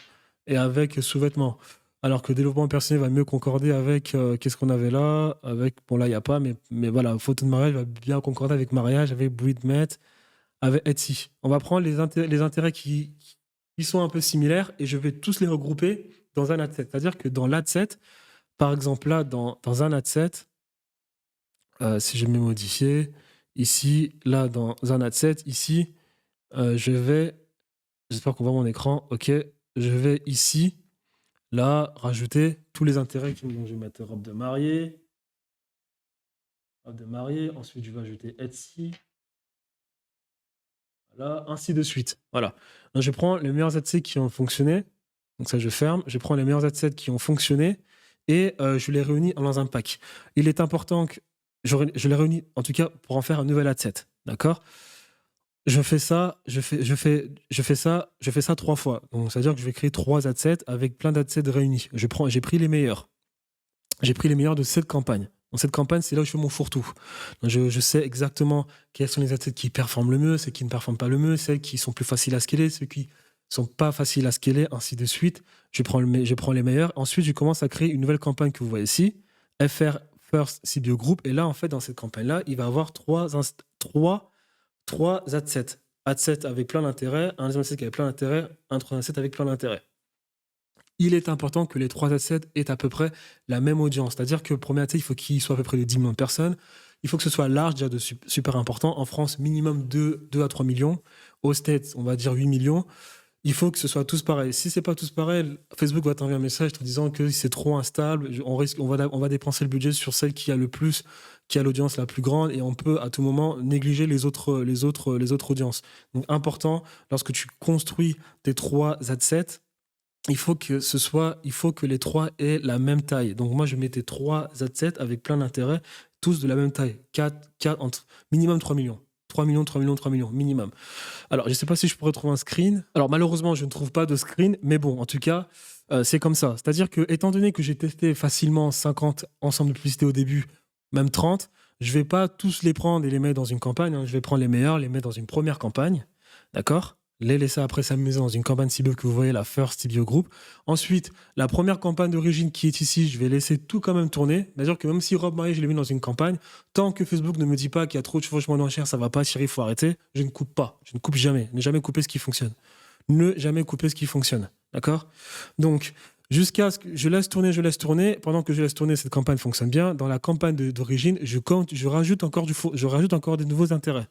et avec sous-vêtements. Alors que développement personnel va mieux concorder avec, qu'est-ce qu'on avait là, bon là, il n'y a pas, mais voilà, photo de mariage va bien concorder avec mariage, avec bruit de met, avec Etsy. On va prendre les intérêts qui sont un peu similaires et je vais tous les regrouper dans un adset. C'est-à-dire que dans l'adset, par exemple là, dans un adset, si je mets modifier, ici, là, dans un adset, ici, j'espère qu'on voit mon écran, ok, je vais ici, là, rajouter tous les intérêts. Donc, je vais mettre robe de mariée, ensuite je vais ajouter Etsy, voilà, ainsi de suite. Voilà. Donc, je prends les meilleurs adsets qui ont fonctionné, donc ça je ferme, je prends les meilleurs adsets qui ont fonctionné et je les réunis dans un pack. Il est important que je les réunis, en tout cas, pour en faire un nouvel adset, d'accord? Je fais ça 3 fois. Donc, c'est-à-dire que je vais créer 3 adsets avec plein d'adsets réunis. J'ai pris les meilleurs. J'ai pris les meilleurs de cette campagne. Dans cette campagne, c'est là où je fais mon fourre-tout. Donc, je sais exactement quels sont les adsets qui performent le mieux, ceux qui ne performent pas le mieux, ceux qui sont plus faciles à scaler, ceux qui sont pas faciles à scaler, ainsi de suite. Je prends les meilleurs. Ensuite, je commence à créer une nouvelle campagne que vous voyez ici, FR First CBO Group. Et là, en fait, dans cette campagne-là, il va y avoir 3 adsets. Adset avec plein d'intérêts, un deuxième adset avec plein d'intérêts, un troisième adset avec plein d'intérêts. Il est important que les 3 assets aient à peu près la même audience. C'est-à-dire que le premier adset, il faut qu'il soit à peu près de 10 millions de personnes. Il faut que ce soit large, déjà super important. En France, minimum 2 à 3 millions. Aux States, on va dire 8 millions. Il faut que ce soit tous pareils. Si c'est pas tous pareils, Facebook va t'envoyer un message te disant que c'est trop instable. On va dépenser le budget sur celle qui a le plus, qui a l'audience la plus grande, et on peut à tout moment négliger les autres audiences. Donc important, lorsque tu construis tes 3 adsets, il faut que les 3 aient la même taille. Donc moi je mettais 3 adsets avec plein d'intérêts, tous de la même taille. 4 entre minimum 3 millions. 3 millions, minimum. Alors, je ne sais pas si je pourrais trouver un screen. Alors, malheureusement, je ne trouve pas de screen, mais bon, en tout cas, c'est comme ça. C'est-à-dire que, étant donné que j'ai testé facilement 50 ensembles de publicités au début, même 30, je ne vais pas tous les prendre et les mettre dans une campagne, hein. Je vais prendre les meilleurs, les mettre dans une première campagne, d'accord? Les laisser après s'amuser dans une campagne CBO que vous voyez, la First CBO Group. Ensuite, la première campagne d'origine qui est ici, je vais laisser tout quand même tourner. C'est-à-dire que même si robe mariée, je l'ai mis dans une campagne, tant que Facebook ne me dit pas qu'il y a trop de chevauchement d'enchères, ça va pas tirer, il faut arrêter, je ne coupe pas. Je ne coupe jamais. Ne jamais couper ce qui fonctionne. Ne jamais couper ce qui fonctionne. D'accord? Donc, jusqu'à ce que je laisse tourner. Pendant que je laisse tourner, cette campagne fonctionne bien. Dans la campagne d'origine, je rajoute encore des nouveaux intérêts.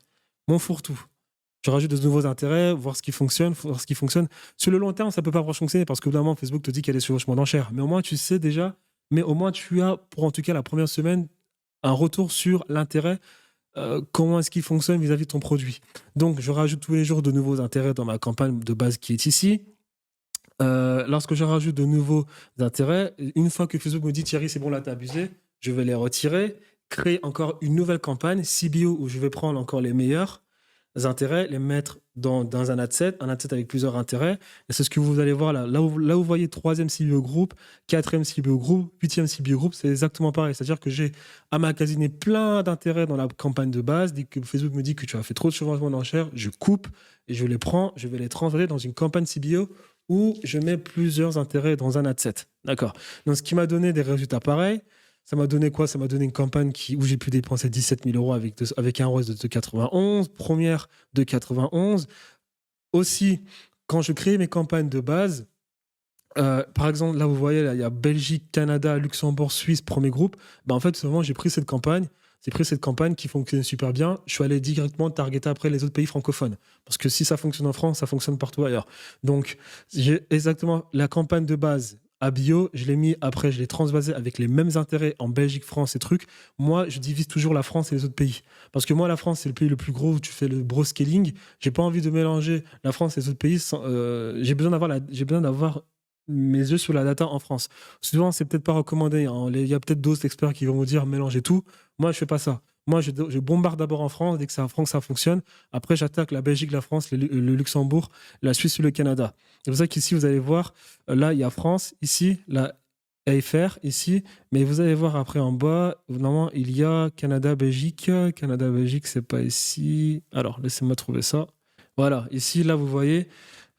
Mon fourre-tout. Je rajoute de nouveaux intérêts, voir ce qui fonctionne. Sur le long terme, ça peut pas fonctionner parce que, évidemment, Facebook te dit qu'il y a des chevauchements d'enchères. Mais au moins, tu sais déjà, mais au moins, tu as, pour en tout cas la première semaine, un retour sur l'intérêt, comment est-ce qu'il fonctionne vis-à-vis de ton produit. Donc, je rajoute tous les jours de nouveaux intérêts dans ma campagne de base qui est ici. Lorsque je rajoute de nouveaux intérêts, une fois que Facebook me dit Thierry, c'est bon, là, t'as abusé, je vais les retirer, créer encore une nouvelle campagne, CBO, où je vais prendre encore les meilleurs intérêts, les mettre dans un ad set avec plusieurs intérêts. Et c'est ce que vous allez voir là. Là où vous voyez troisième CBO groupe, quatrième CBO groupe, huitième CBO groupe, c'est exactement pareil. C'est-à-dire que j'ai emmagasiné plein d'intérêts dans la campagne de base. Dès que Facebook me dit que tu as fait trop de changements d'enchères, je coupe et je les prends, je vais les transférer dans une campagne CBO où je mets plusieurs intérêts dans un ad set. D'accord. Donc, ce qui m'a donné des résultats pareils. Ça m'a donné quoi? Ça m'a donné une campagne où j'ai pu dépenser 17 000 euros avec un ROAS de 2,91, première de 91. Aussi, quand je crée mes campagnes de base, par exemple, là, vous voyez, là, il y a Belgique, Canada, Luxembourg, Suisse, premier groupe. Ben, en fait, souvent, j'ai pris cette campagne qui fonctionne super bien. Je suis allé directement targeter après les autres pays francophones. Parce que si ça fonctionne en France, ça fonctionne partout ailleurs. Donc, j'ai exactement la campagne de base à bio, je l'ai mis après, je l'ai transvasé avec les mêmes intérêts en Belgique, France et trucs. Moi, je divise toujours la France et les autres pays. Parce que moi, la France, c'est le pays le plus gros où tu fais le gros scaling. J'ai pas envie de mélanger la France et les autres pays. J'ai besoin d'avoir mes yeux sur la data en France. Souvent, c'est peut-être pas recommandé, hein. Il y a peut-être d'autres experts qui vont vous dire mélanger tout. Moi, je fais pas ça. Moi, je bombarde d'abord en France. Dès que c'est en France, ça fonctionne. Après, j'attaque la Belgique, la France, le Luxembourg, la Suisse et le Canada. C'est pour ça qu'ici, vous allez voir, là, il y a France, ici, la AFR, ici. Mais vous allez voir après en bas, normalement, il y a Canada, Belgique. Canada, Belgique, c'est pas ici. Alors, laissez-moi trouver ça. Voilà, ici, là, vous voyez,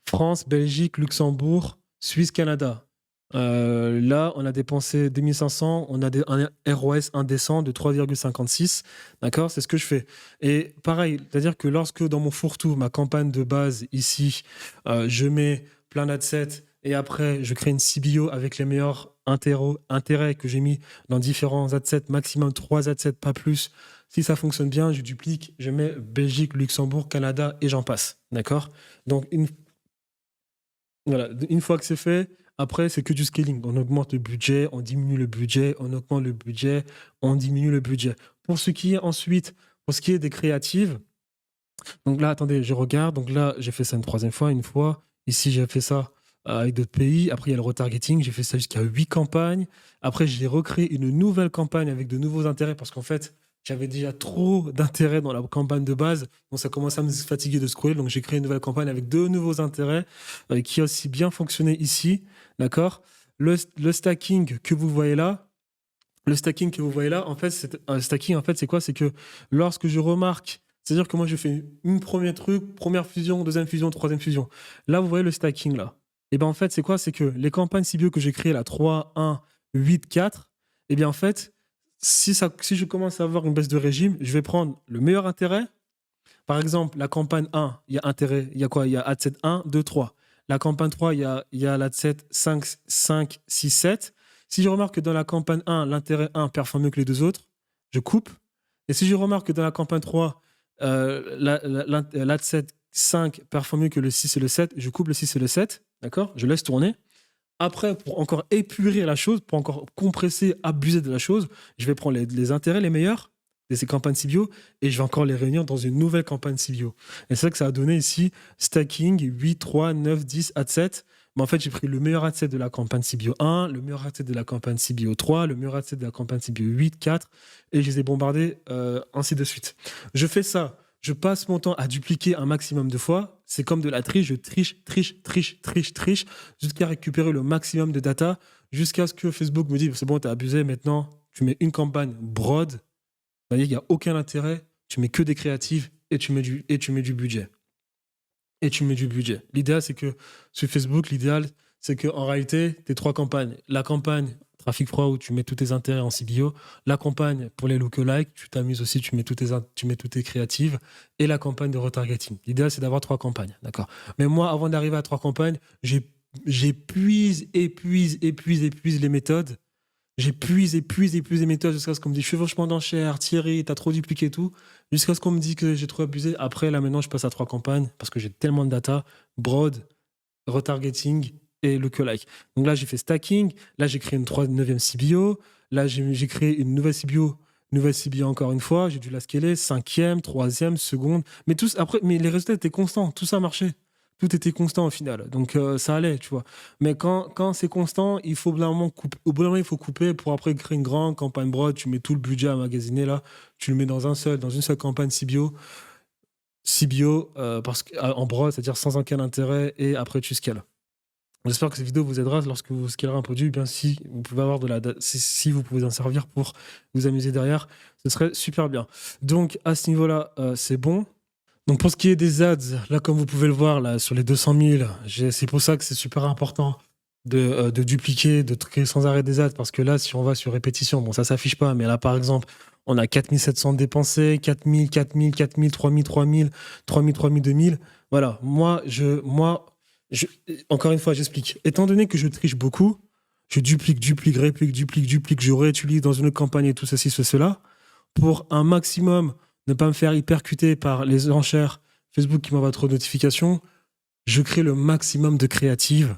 France, Belgique, Luxembourg, Suisse, Canada. Là, on a dépensé 2500, on a un ROS indécent de 3,56. D'accord? C'est ce que je fais. Et pareil, c'est-à-dire que lorsque dans mon fourre-tout, ma campagne de base ici, je mets plein d'adsets et après, je crée une CBO avec les meilleurs intérêts que j'ai mis dans différents adsets, maximum 3 adsets, pas plus. Si ça fonctionne bien, je duplique, je mets Belgique, Luxembourg, Canada et j'en passe. D'accord? Donc, une fois que c'est fait, après, c'est que du scaling. On augmente le budget, on diminue le budget, on augmente le budget, on diminue le budget. Pour ce qui est des créatives, donc là, attendez, je regarde. Donc là, j'ai fait ça une troisième fois, une fois. Ici, j'ai fait ça avec d'autres pays. Après, il y a le retargeting. J'ai fait ça jusqu'à 8 campagnes. Après, j'ai recréé une nouvelle campagne avec de nouveaux intérêts parce qu'en fait, j'avais déjà trop d'intérêts dans la campagne de base. Donc, ça commençait à me fatiguer de scroller. Donc, j'ai créé une nouvelle campagne avec deux nouveaux intérêts qui a aussi bien fonctionné ici. D'accord? Le stacking que vous voyez là, en fait, c'est quoi? C'est que lorsque je remarque, c'est-à-dire que moi, je fais une première fusion, deuxième fusion, troisième fusion. Là, vous voyez le stacking là. Et bien, en fait, c'est quoi? C'est que les campagnes CBO que j'ai créées là, 3, 1, 8, 4, et bien, en fait, si je commence à avoir une baisse de régime, je vais prendre le meilleur intérêt. Par exemple, la campagne 1, il y a intérêt, il y a quoi? Il y a adset 1, 2, 3. La campagne 3, il y a l'adset 5, 5, 6, 7. Si je remarque que dans la campagne 1, l'intérêt 1 performe mieux que les deux autres, je coupe. Et si je remarque que dans la campagne 3, l'adset 5 performe mieux que le 6 et le 7, je coupe le 6 et le 7. D'accord? Je laisse tourner. Après, pour encore épurer la chose, pour encore compresser, abuser de la chose, je vais prendre les intérêts les meilleurs de ces campagnes CBO et je vais encore les réunir dans une nouvelle campagne CBO. Et c'est ça que ça a donné ici stacking 8, 3, 9, 10, ad 7. Mais en fait, j'ai pris le meilleur ad set de la campagne CBO 1, le meilleur ad set de la campagne CBO 3, le meilleur ad set de la campagne CBO 8, 4 et je les ai bombardés ainsi de suite. Je fais ça. Je passe mon temps à dupliquer un maximum de fois. C'est comme de la triche. Je triche jusqu'à récupérer le maximum de data, jusqu'à ce que Facebook me dise c'est bon, t'as abusé, maintenant tu mets une campagne broad. C'est-à-dire qu'il n'y a aucun intérêt, tu mets que des créatives et tu mets du budget. L'idéal, c'est que sur Facebook, c'est qu'en réalité, tes 3 campagnes. La campagne trafic froid où tu mets tous tes intérêts en CBO, la campagne pour les lookalikes, tu t'amuses aussi, tu mets toutes tes créatives, et la campagne de retargeting. L'idéal, c'est d'avoir 3 campagnes, d'accord? Mais moi, avant d'arriver à 3 campagnes, épuise les méthodes. J'épuise les méthodes jusqu'à ce qu'on me dise chevauchement d'enchères, Thierry, t'as trop dupliqué tout, jusqu'à ce qu'on me dise que j'ai trop abusé. Après, là, maintenant, je passe à 3 campagnes parce que j'ai tellement de data, broad, retargeting et lookalike. Donc là, j'ai fait stacking. Là, j'ai créé une 9e CBO. Là, j'ai créé une nouvelle CBO Nouvelle CB encore une fois, j'ai dû la scaler, 5e, 3e, seconde. Mais les résultats étaient constants, tout ça marchait. Tout était constant au final. Donc ça allait, tu vois. Mais quand c'est constant, il faut au bout d'un moment couper. Au bout d'un moment, il faut couper pour après créer une grande campagne broad. Tu mets tout le budget à magasiner là, tu le mets dans une seule campagne CBO. CBO en broad, c'est-à-dire sans aucun intérêt, et après tu scales. J'espère que cette vidéo vous aidera lorsque vous scalerez un produit. Bien si vous pouvez avoir si vous pouvez en servir pour vous amuser derrière, ce serait super bien. Donc à ce niveau-là, c'est bon. Donc pour ce qui est des ads, là comme vous pouvez le voir là sur les 200 000, c'est pour ça que c'est super important de dupliquer, de créer sans arrêt des ads, parce que là si on va sur répétition, bon ça s'affiche pas, mais là par exemple on a 4700 dépensés, 4000, 4000, 4000, 3000, 3000, 3000, 3000, 2000. Voilà, encore une fois, j'explique. Étant donné que je triche beaucoup, je duplique, réplique, je réutilise dans une autre campagne et tout ceci, cela, pour un maximum ne pas me faire hypercuter par les enchères Facebook qui m'envoient trop de notifications, je crée le maximum de créatives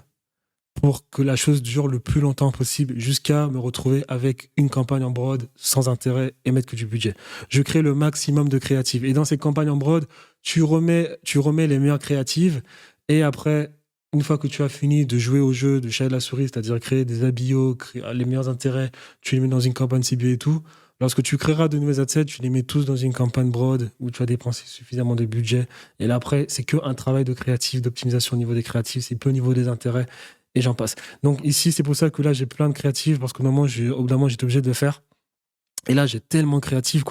pour que la chose dure le plus longtemps possible jusqu'à me retrouver avec une campagne en broad sans intérêt et mettre que du budget. Je crée le maximum de créatives. Et dans ces campagnes en broad, tu remets les meilleures créatives et après, une fois que tu as fini de jouer au jeu de chat et de la souris, c'est-à-dire créer des habillots, créer les meilleurs intérêts, tu les mets dans une campagne CBO et tout. Lorsque tu créeras de nouvelles adsets, tu les mets tous dans une campagne broad où tu vas dépenser suffisamment de budget. Et là, après, c'est qu'un travail de créatif, d'optimisation au niveau des créatifs, c'est peu au niveau des intérêts, et j'en passe. Donc ici, c'est pour ça que là, j'ai plein de créatifs, parce qu'au bout d'un moment, j'étais obligé de le faire. Et là, j'ai tellement créatif,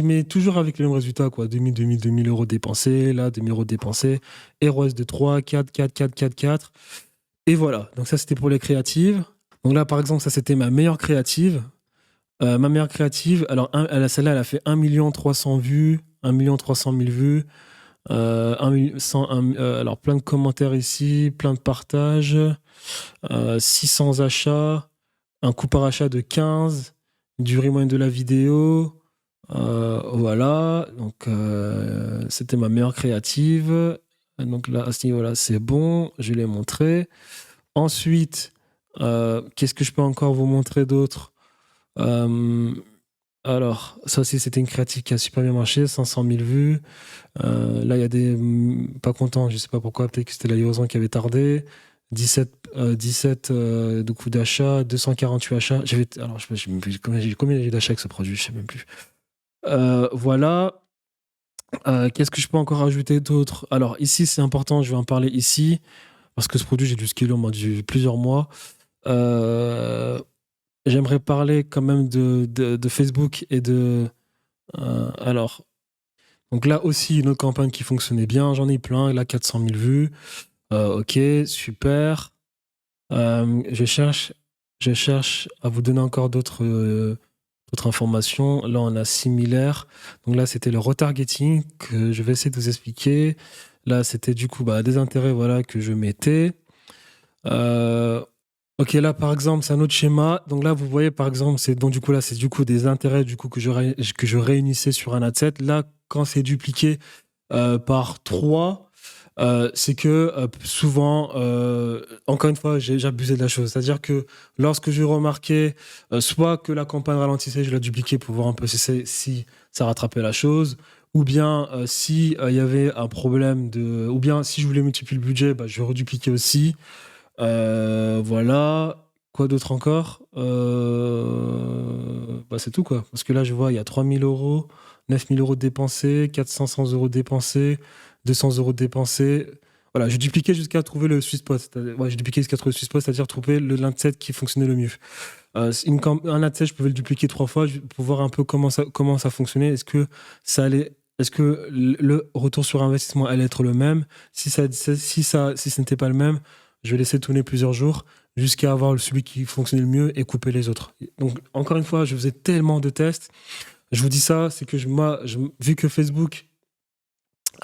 mais toujours avec les mêmes résultats, quoi. 2000 euros dépensés, là, 2000 euros dépensés, ROS de 3, 4, 4, 4, 4, 4. Et voilà. Donc ça, c'était pour les créatives. Donc là, par exemple, ça, c'était ma meilleure créative. Alors celle-là, elle a fait 1 300 000 vues, 1 300 000 vues. Alors, plein de commentaires ici, plein de partages, 600 achats, un coût par achat de 15, du rewind de la vidéo. Voilà, donc c'était ma meilleure créative. Donc là, à ce niveau-là, c'est bon, je l'ai montré. Ensuite, qu'est-ce que je peux encore vous montrer d'autre ? Alors, ça aussi, c'était une créative qui a super bien marché, 500 000 vues. Là, il y a des pas contents, je sais pas pourquoi, peut-être que c'était la livraison qui avait tardé. 17 de coûts d'achat, 248 achats. Alors, je sais combien j'ai d'achats avec ce produit, je sais même plus. Voilà. Qu'est-ce que je peux encore ajouter d'autre ? Alors, ici, c'est important, je vais en parler ici, parce que ce produit, j'ai dû scaler en plusieurs mois. J'aimerais parler quand même de Facebook et de... alors, donc là aussi, une autre campagne qui fonctionnait bien, j'en ai plein, là 400 000 vues. Ok, super. Je cherche à vous donner encore d'autres informations. Là, on a similaire. Donc là, c'était le retargeting que je vais essayer de vous expliquer. Là, c'était du coup des intérêts voilà, que je mettais. Ok, là, par exemple, c'est un autre schéma. Donc là, vous voyez, par exemple, c'est du coup des intérêts que je réunissais sur un adset. Là, quand c'est dupliqué par 3, c'est que souvent, encore une fois, j'ai abusé de la chose. C'est-à-dire que lorsque j'ai remarqué soit que la campagne ralentissait, je l'ai dupliqué pour voir un peu si ça rattrapait la chose, ou bien si il y avait un problème ou bien si je voulais multiplier le budget, je redupliquais aussi. Voilà. Quoi d'autre encore ? C'est tout, quoi. Parce que là, je vois, il y a 3 000 euros, 9 000 euros dépensés, 400 euros dépensés, 200 euros dépensés. Voilà, j'ai dupliqué jusqu'à trouver le sweet spot. C'est-à-dire trouver l'adset qui fonctionnait le mieux. Un adset, je pouvais le dupliquer 3 fois pour voir un peu comment ça fonctionnait. Est-ce que le retour sur investissement allait être le même ? Si ce n'était pas le même, je vais laisser tourner plusieurs jours jusqu'à avoir celui qui fonctionnait le mieux et couper les autres. Donc, encore une fois, je faisais tellement de tests. Je vous dis ça, c'est que vu que Facebook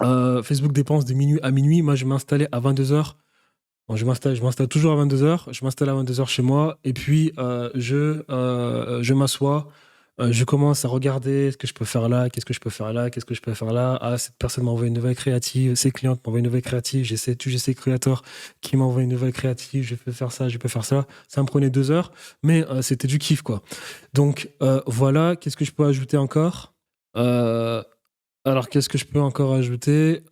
dépense de minuit à minuit, moi, je m'installais à 22h. Bon, je m'installe toujours à 22h. Je m'installe à 22h chez moi et puis je m'assois Je commence à regarder ce que je peux faire là, qu'est-ce que je peux faire là, qu'est-ce que je peux faire là. Ah, cette personne m'a envoyé une nouvelle créative, ses clientes m'envoient une nouvelle créative, j'essaie tu GC Creator qui m'envoie une nouvelle créative, je peux faire ça, je peux faire ça. Ça me prenait 2 heures, mais c'était du kiff, quoi. Donc voilà, qu'est-ce que je peux ajouter encore? Euh, alors, qu'est-ce que je peux encore ajouter?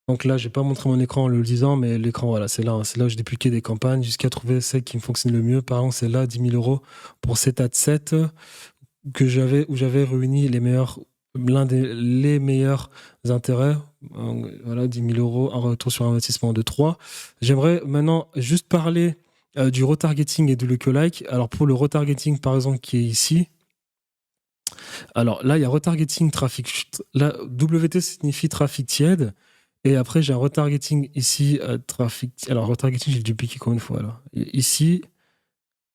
Donc là, j'ai pas montré mon écran en le disant, mais l'écran, voilà, c'est là, hein. C'est là où j'ai dupliqué des campagnes jusqu'à trouver celle qui me fonctionne le mieux. Par exemple, c'est là, 10 000 euros pour 7 ad 7 où j'avais réuni les meilleurs intérêts. Voilà, 10 000 euros, un retour sur investissement de 3. J'aimerais maintenant juste parler du retargeting et du lookalike. Alors, pour le retargeting, par exemple, qui est ici, alors là, il y a retargeting trafic. Là, WT signifie trafic tiède. Et après, j'ai un retargeting ici, trafic. Alors, retargeting, j'ai dupliqué combien de fois là? Ici,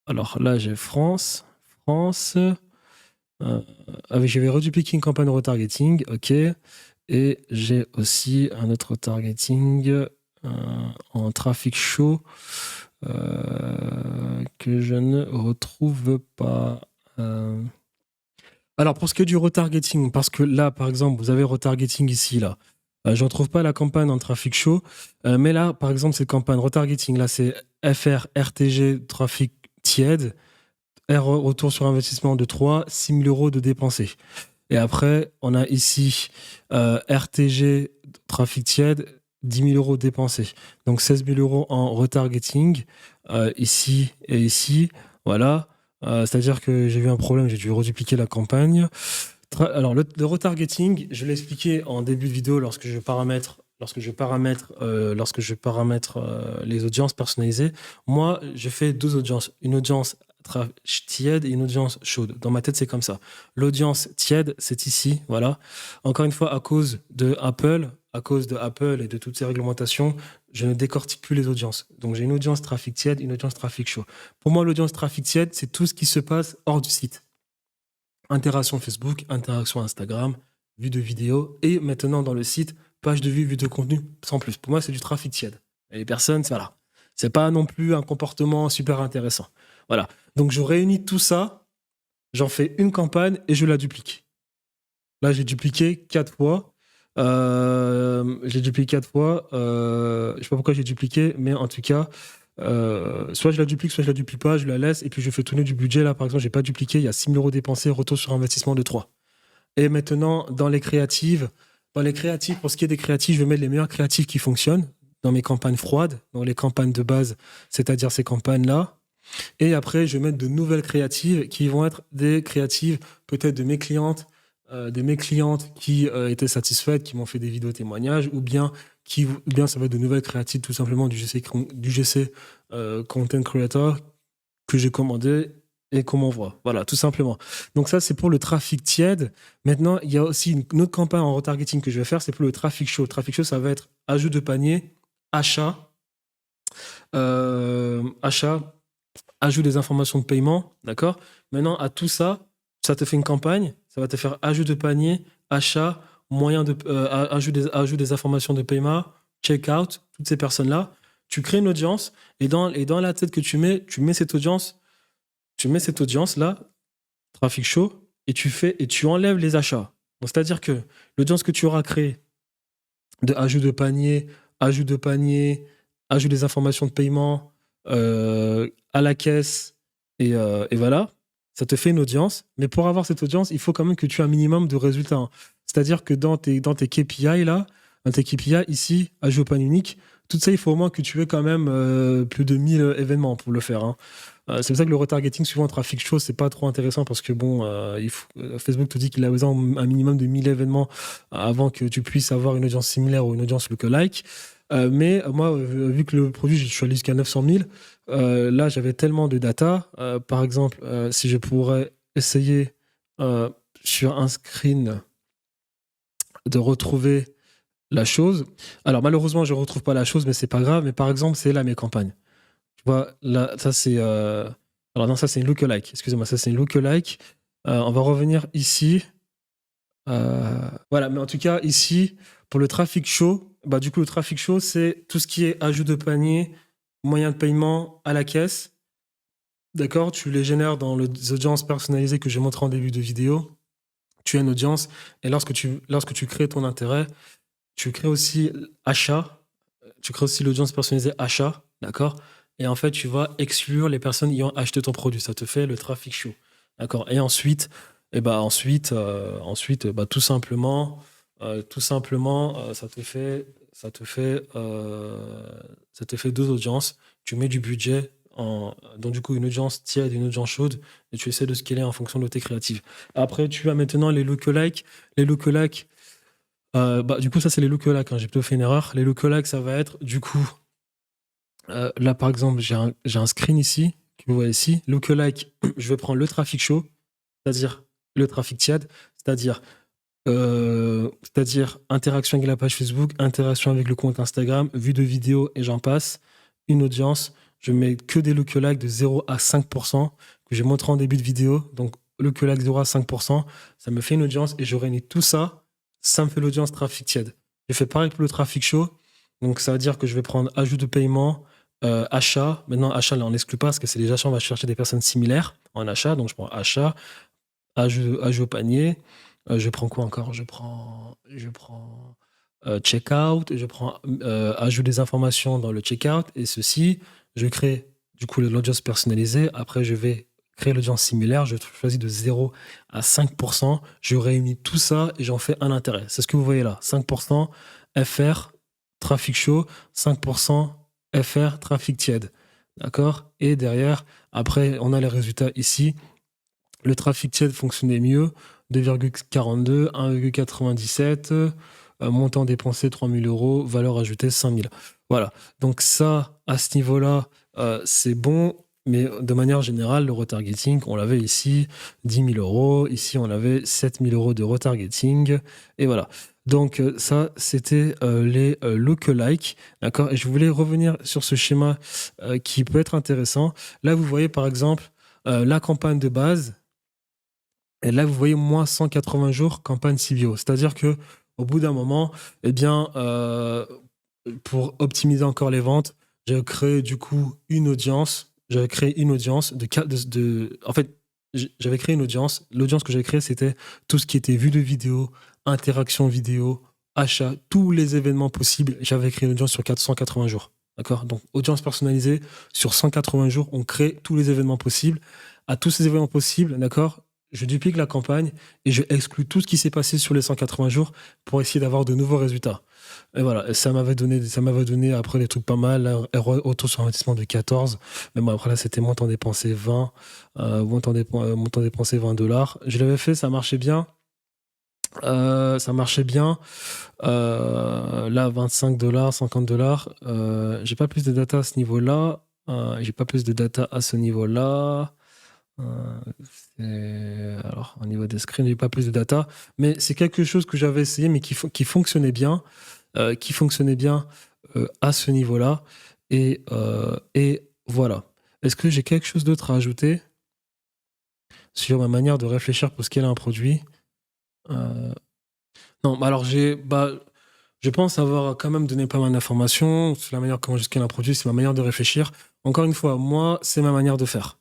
alors là, j'ai France. France. Je vais redupliquer une campagne de retargeting, ok. Et j'ai aussi un autre retargeting en trafic chaud que je ne retrouve pas. Alors, pour ce qui est du retargeting, parce que là, par exemple, vous avez retargeting ici, là. Je ne retrouve pas la campagne en trafic chaud, mais là, par exemple, cette campagne retargeting, là, c'est FR, RTG, trafic tiède, retour sur investissement de 3, 6 000 euros de dépensés. Et après, on a ici RTG, trafic tiède, 10 000 euros dépensés. Donc 16 000 euros en retargeting, ici et ici. Voilà. C'est-à-dire que j'ai eu un problème, j'ai dû redupliquer la campagne. Alors, le retargeting, je l'ai expliqué en début de vidéo lorsque je paramètre les audiences personnalisées. Moi, je fais 2 audiences. Une audience tiède et une audience chaude. Dans ma tête, c'est comme ça. L'audience tiède, c'est ici, voilà. Encore une fois, à cause de Apple et de toutes ces réglementations, je ne décortique plus les audiences. Donc, j'ai une audience trafic tiède, une audience trafic chaud. Pour moi, l'audience trafic tiède, c'est tout ce qui se passe hors du site. Interaction Facebook, interaction Instagram, vue de vidéo, et maintenant dans le site, page de vue de contenu, sans plus. Pour moi, c'est du trafic tiède. Et les personnes, voilà. C'est pas non plus un comportement super intéressant. Voilà. Donc, je réunis tout ça, j'en fais une campagne et je la duplique. Là, j'ai dupliqué 4 fois. Je sais pas pourquoi j'ai dupliqué, mais en tout cas, soit je la duplique, soit je la duplique pas, je la laisse et puis je fais tourner du budget. Là, par exemple, j'ai pas dupliqué, il y a 6 000 euros dépensés, retour sur investissement de 3. Et maintenant, dans les créatives, pour ce qui est des créatives, je vais mettre les meilleurs créatifs qui fonctionnent dans mes campagnes froides, dans les campagnes de base, c'est-à-dire ces campagnes-là. Et après, je vais mettre de nouvelles créatives qui vont être des créatives peut-être de mes clientes, qui étaient satisfaites, qui m'ont fait des vidéos témoignages, ou bien ça va être de nouvelles créatives tout simplement du GC Content Creator que j'ai commandé et qu'on m'envoie. Voilà, tout simplement. Donc ça, c'est pour le trafic tiède. Maintenant, il y a aussi une autre campagne en retargeting que je vais faire, c'est pour le trafic chaud. Le trafic chaud, ça va être ajout de panier, achat, ajout des informations de paiement, d'accord? Maintenant, à tout ça, ça te fait une campagne, ça va te faire ajout de panier, achat, ajout des informations de paiement, check-out, toutes ces personnes-là. Tu crées une audience et dans la tête que tu mets cette audience-là, trafic chaud, et tu enlèves les achats. Donc, c'est-à-dire que l'audience que tu auras créée de ajout de panier, ajout des informations de paiement à la caisse, et voilà, ça te fait une audience. Mais pour avoir cette audience, il faut quand même que tu aies un minimum de résultats, hein. C'est-à-dire que dans tes KPI, là, dans tes KPI, ici, ajout au panier unique, tout ça, il faut au moins que tu aies quand même plus de 1000 événements pour le faire, hein. C'est pour ça que le retargeting, souvent, trafic chaud, c'est pas trop intéressant parce que bon, Facebook te dit qu'il a besoin un minimum de 1000 événements avant que tu puisses avoir une audience similaire ou une audience lookalike. Mais moi, vu que le produit, je suis allé jusqu'à 900 000, là, j'avais tellement de data. Par exemple, si je pourrais essayer sur un screen de retrouver la chose. Alors, malheureusement, je ne retrouve pas la chose, mais c'est pas grave. Mais par exemple, c'est là mes campagnes. Tu vois, là, ça, c'est... Alors, non, ça, c'est une lookalike. Excusez-moi, ça, c'est une lookalike. On va revenir ici. Voilà, mais en tout cas, ici, pour le trafic chaud, bah, du coup, le trafic chaud, c'est tout ce qui est ajout de panier, moyen de paiement à la caisse. d'accord, tu les génères dans les audiences personnalisées que j'ai montré en début de vidéo. Tu as une audience et lorsque tu crées ton intérêt, tu crées aussi achat, tu crées aussi l'audience personnalisée achat, d'accord? Et en fait, tu vas exclure les personnes ayant acheté ton produit. Ça te fait le traffic chaud, d'accord? Et ensuite, tout simplement, ça te fait deux audiences. Tu mets du budget donc du coup une audience tiède et une audience chaude et tu essaies de scaler en fonction de tes créatives. Après, tu as maintenant les lookalikes. Les lookalikes, du coup, ça, c'est les lookalikes, hein. J'ai plutôt fait une erreur. Les lookalikes, ça va être, du coup, là, par exemple, j'ai un screen ici, que vous voyez ici. Lookalike, je vais prendre le trafic chaud, c'est-à-dire le trafic tiède, c'est-à-dire interaction avec la page Facebook, interaction avec le compte Instagram, vue de vidéo et j'en passe. Une audience, je mets que des lookalikes de 0 à 5% que j'ai montré en début de vidéo. Donc, lookalike 0 à 5%, ça me fait une audience et je réunis tout ça, ça me fait l'audience trafic tiède. J'ai fait pareil pour le trafic chaud. Donc, ça veut dire que je vais prendre ajout de paiement, achat. Maintenant, achat, là, on n'exclut pas parce que c'est les achats, on va chercher des personnes similaires en achat. Donc, je prends achat, ajout au panier. Je prends quoi encore? Je prends checkout, je prends ajout des informations dans le checkout et ceci, je crée du coup l'audience personnalisée. Après, je vais créer l'audience similaire. Je choisis de 0 à 5%. Je réunis tout ça et j'en fais un intérêt. C'est ce que vous voyez là. 5% FR, trafic chaud, 5% FR, trafic tiède. D'accord? Et derrière, après, on a les résultats ici. Le trafic tiède fonctionnait mieux. 2,42, 1,97, montant dépensé 3 000 euros, valeur ajoutée 5 000. Voilà. Donc ça, à ce niveau-là, c'est bon. Mais de manière générale, le retargeting, on l'avait ici, 10 000 euros. Ici, on avait 7 000 euros de retargeting. Et voilà. Donc ça, c'était les lookalikes. D'accord? Et je voulais revenir sur ce schéma qui peut être intéressant. Là, vous voyez par exemple la campagne de base. Et là, vous voyez, moins 180 jours campagne CBO. C'est-à-dire que au bout d'un moment, eh bien, pour optimiser encore les ventes, j'ai créé du coup une audience. J'avais créé une audience en fait, j'avais créé une audience. L'audience que j'avais créée, c'était tout ce qui était vue de vidéo, interaction vidéo, achat, tous les événements possibles. J'avais créé une audience sur 480 jours. D'accord? Donc, audience personnalisée, sur 180 jours, on crée tous les événements possibles. À tous ces événements possibles, d'accord? Je duplique la campagne et je exclus tout ce qui s'est passé sur les 180 jours pour essayer d'avoir de nouveaux résultats. Et voilà, et ça m'avait donné après des trucs pas mal, un retour sur investissement de 14. Mais bon, après là, c'était montant dépensé 20, montant dépensé $20. Je l'avais fait, ça marchait bien. Ça marchait bien. Là, $25, $50. J'ai pas plus de data à ce niveau-là. J'ai pas plus de data à ce niveau-là. Alors, au niveau des screens, j'ai pas plus de data, mais c'est quelque chose que j'avais essayé, mais qui fonctionnait bien, à ce niveau-là. Et voilà. Est-ce que j'ai quelque chose d'autre à ajouter sur ma manière de réfléchir pour scaler un produit? Non, alors je pense avoir quand même donné pas mal d'informations sur la manière comment je scale un produit, c'est ma manière de réfléchir. Encore une fois, moi, c'est ma manière de faire.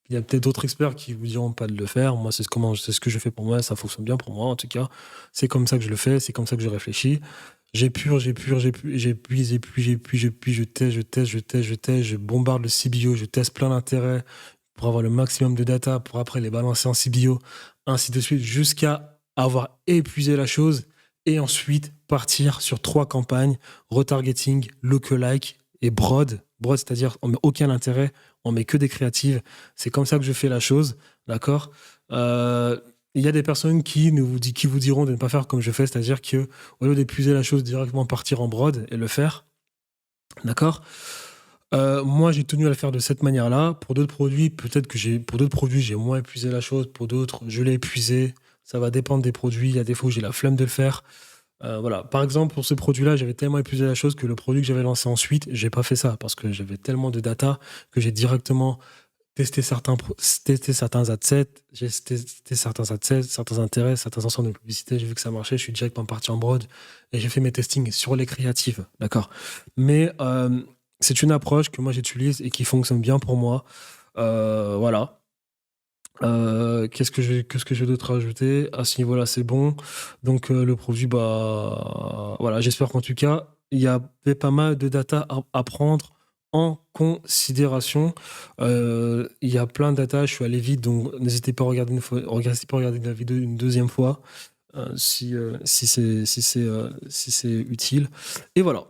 Il y a peut-être d'autres experts qui vous diront pas de le faire. Moi, c'est ce que je fais pour moi, ça fonctionne bien pour moi en tout cas. C'est comme ça que je le fais, c'est comme ça que je réfléchis. J'épuise, je teste, je bombarde le CBO, je teste plein d'intérêts pour avoir le maximum de data, pour après les balancer en CBO, ainsi de suite, jusqu'à avoir épuisé la chose et ensuite partir sur 3 campagnes, retargeting, lookalike et broad. Broad, c'est-à-dire on met aucun intérêt, on met que des créatives. C'est comme ça que je fais la chose, d'accord? Il y a des personnes qui vous diront de ne pas faire comme je fais, c'est-à-dire que au lieu d'épuiser la chose directement, partir en broad et le faire, d'accord? Moi, j'ai tenu à le faire de cette manière-là. Pour d'autres produits, j'ai moins épuisé la chose. Pour d'autres, je l'ai épuisé. Ça va dépendre des produits. Il y a des fois où j'ai la flemme de le faire. Voilà. Par exemple, pour ce produit-là, j'avais tellement épuisé la chose que le produit que j'avais lancé ensuite, j'ai pas fait ça parce que j'avais tellement de data que j'ai directement testé certains adsets, j'ai testé certains adsets, certains intérêts, certains ensembles de publicité. J'ai vu que ça marchait. Je suis directement parti en broad et j'ai fait mes testings sur les créatives. D'accord. Mais c'est une approche que moi j'utilise et qui fonctionne bien pour moi. Voilà. Qu'est-ce que j'ai d'autre à ajouter? À ce niveau-là, c'est bon. Donc, le produit, bah, voilà, j'espère qu'en tout cas, il y avait pas mal de data à prendre en considération. Il y a plein de data, je suis allé vite, donc n'hésitez pas à regarder n'hésitez pas à regarder la vidéo une deuxième fois si c'est utile. Et voilà.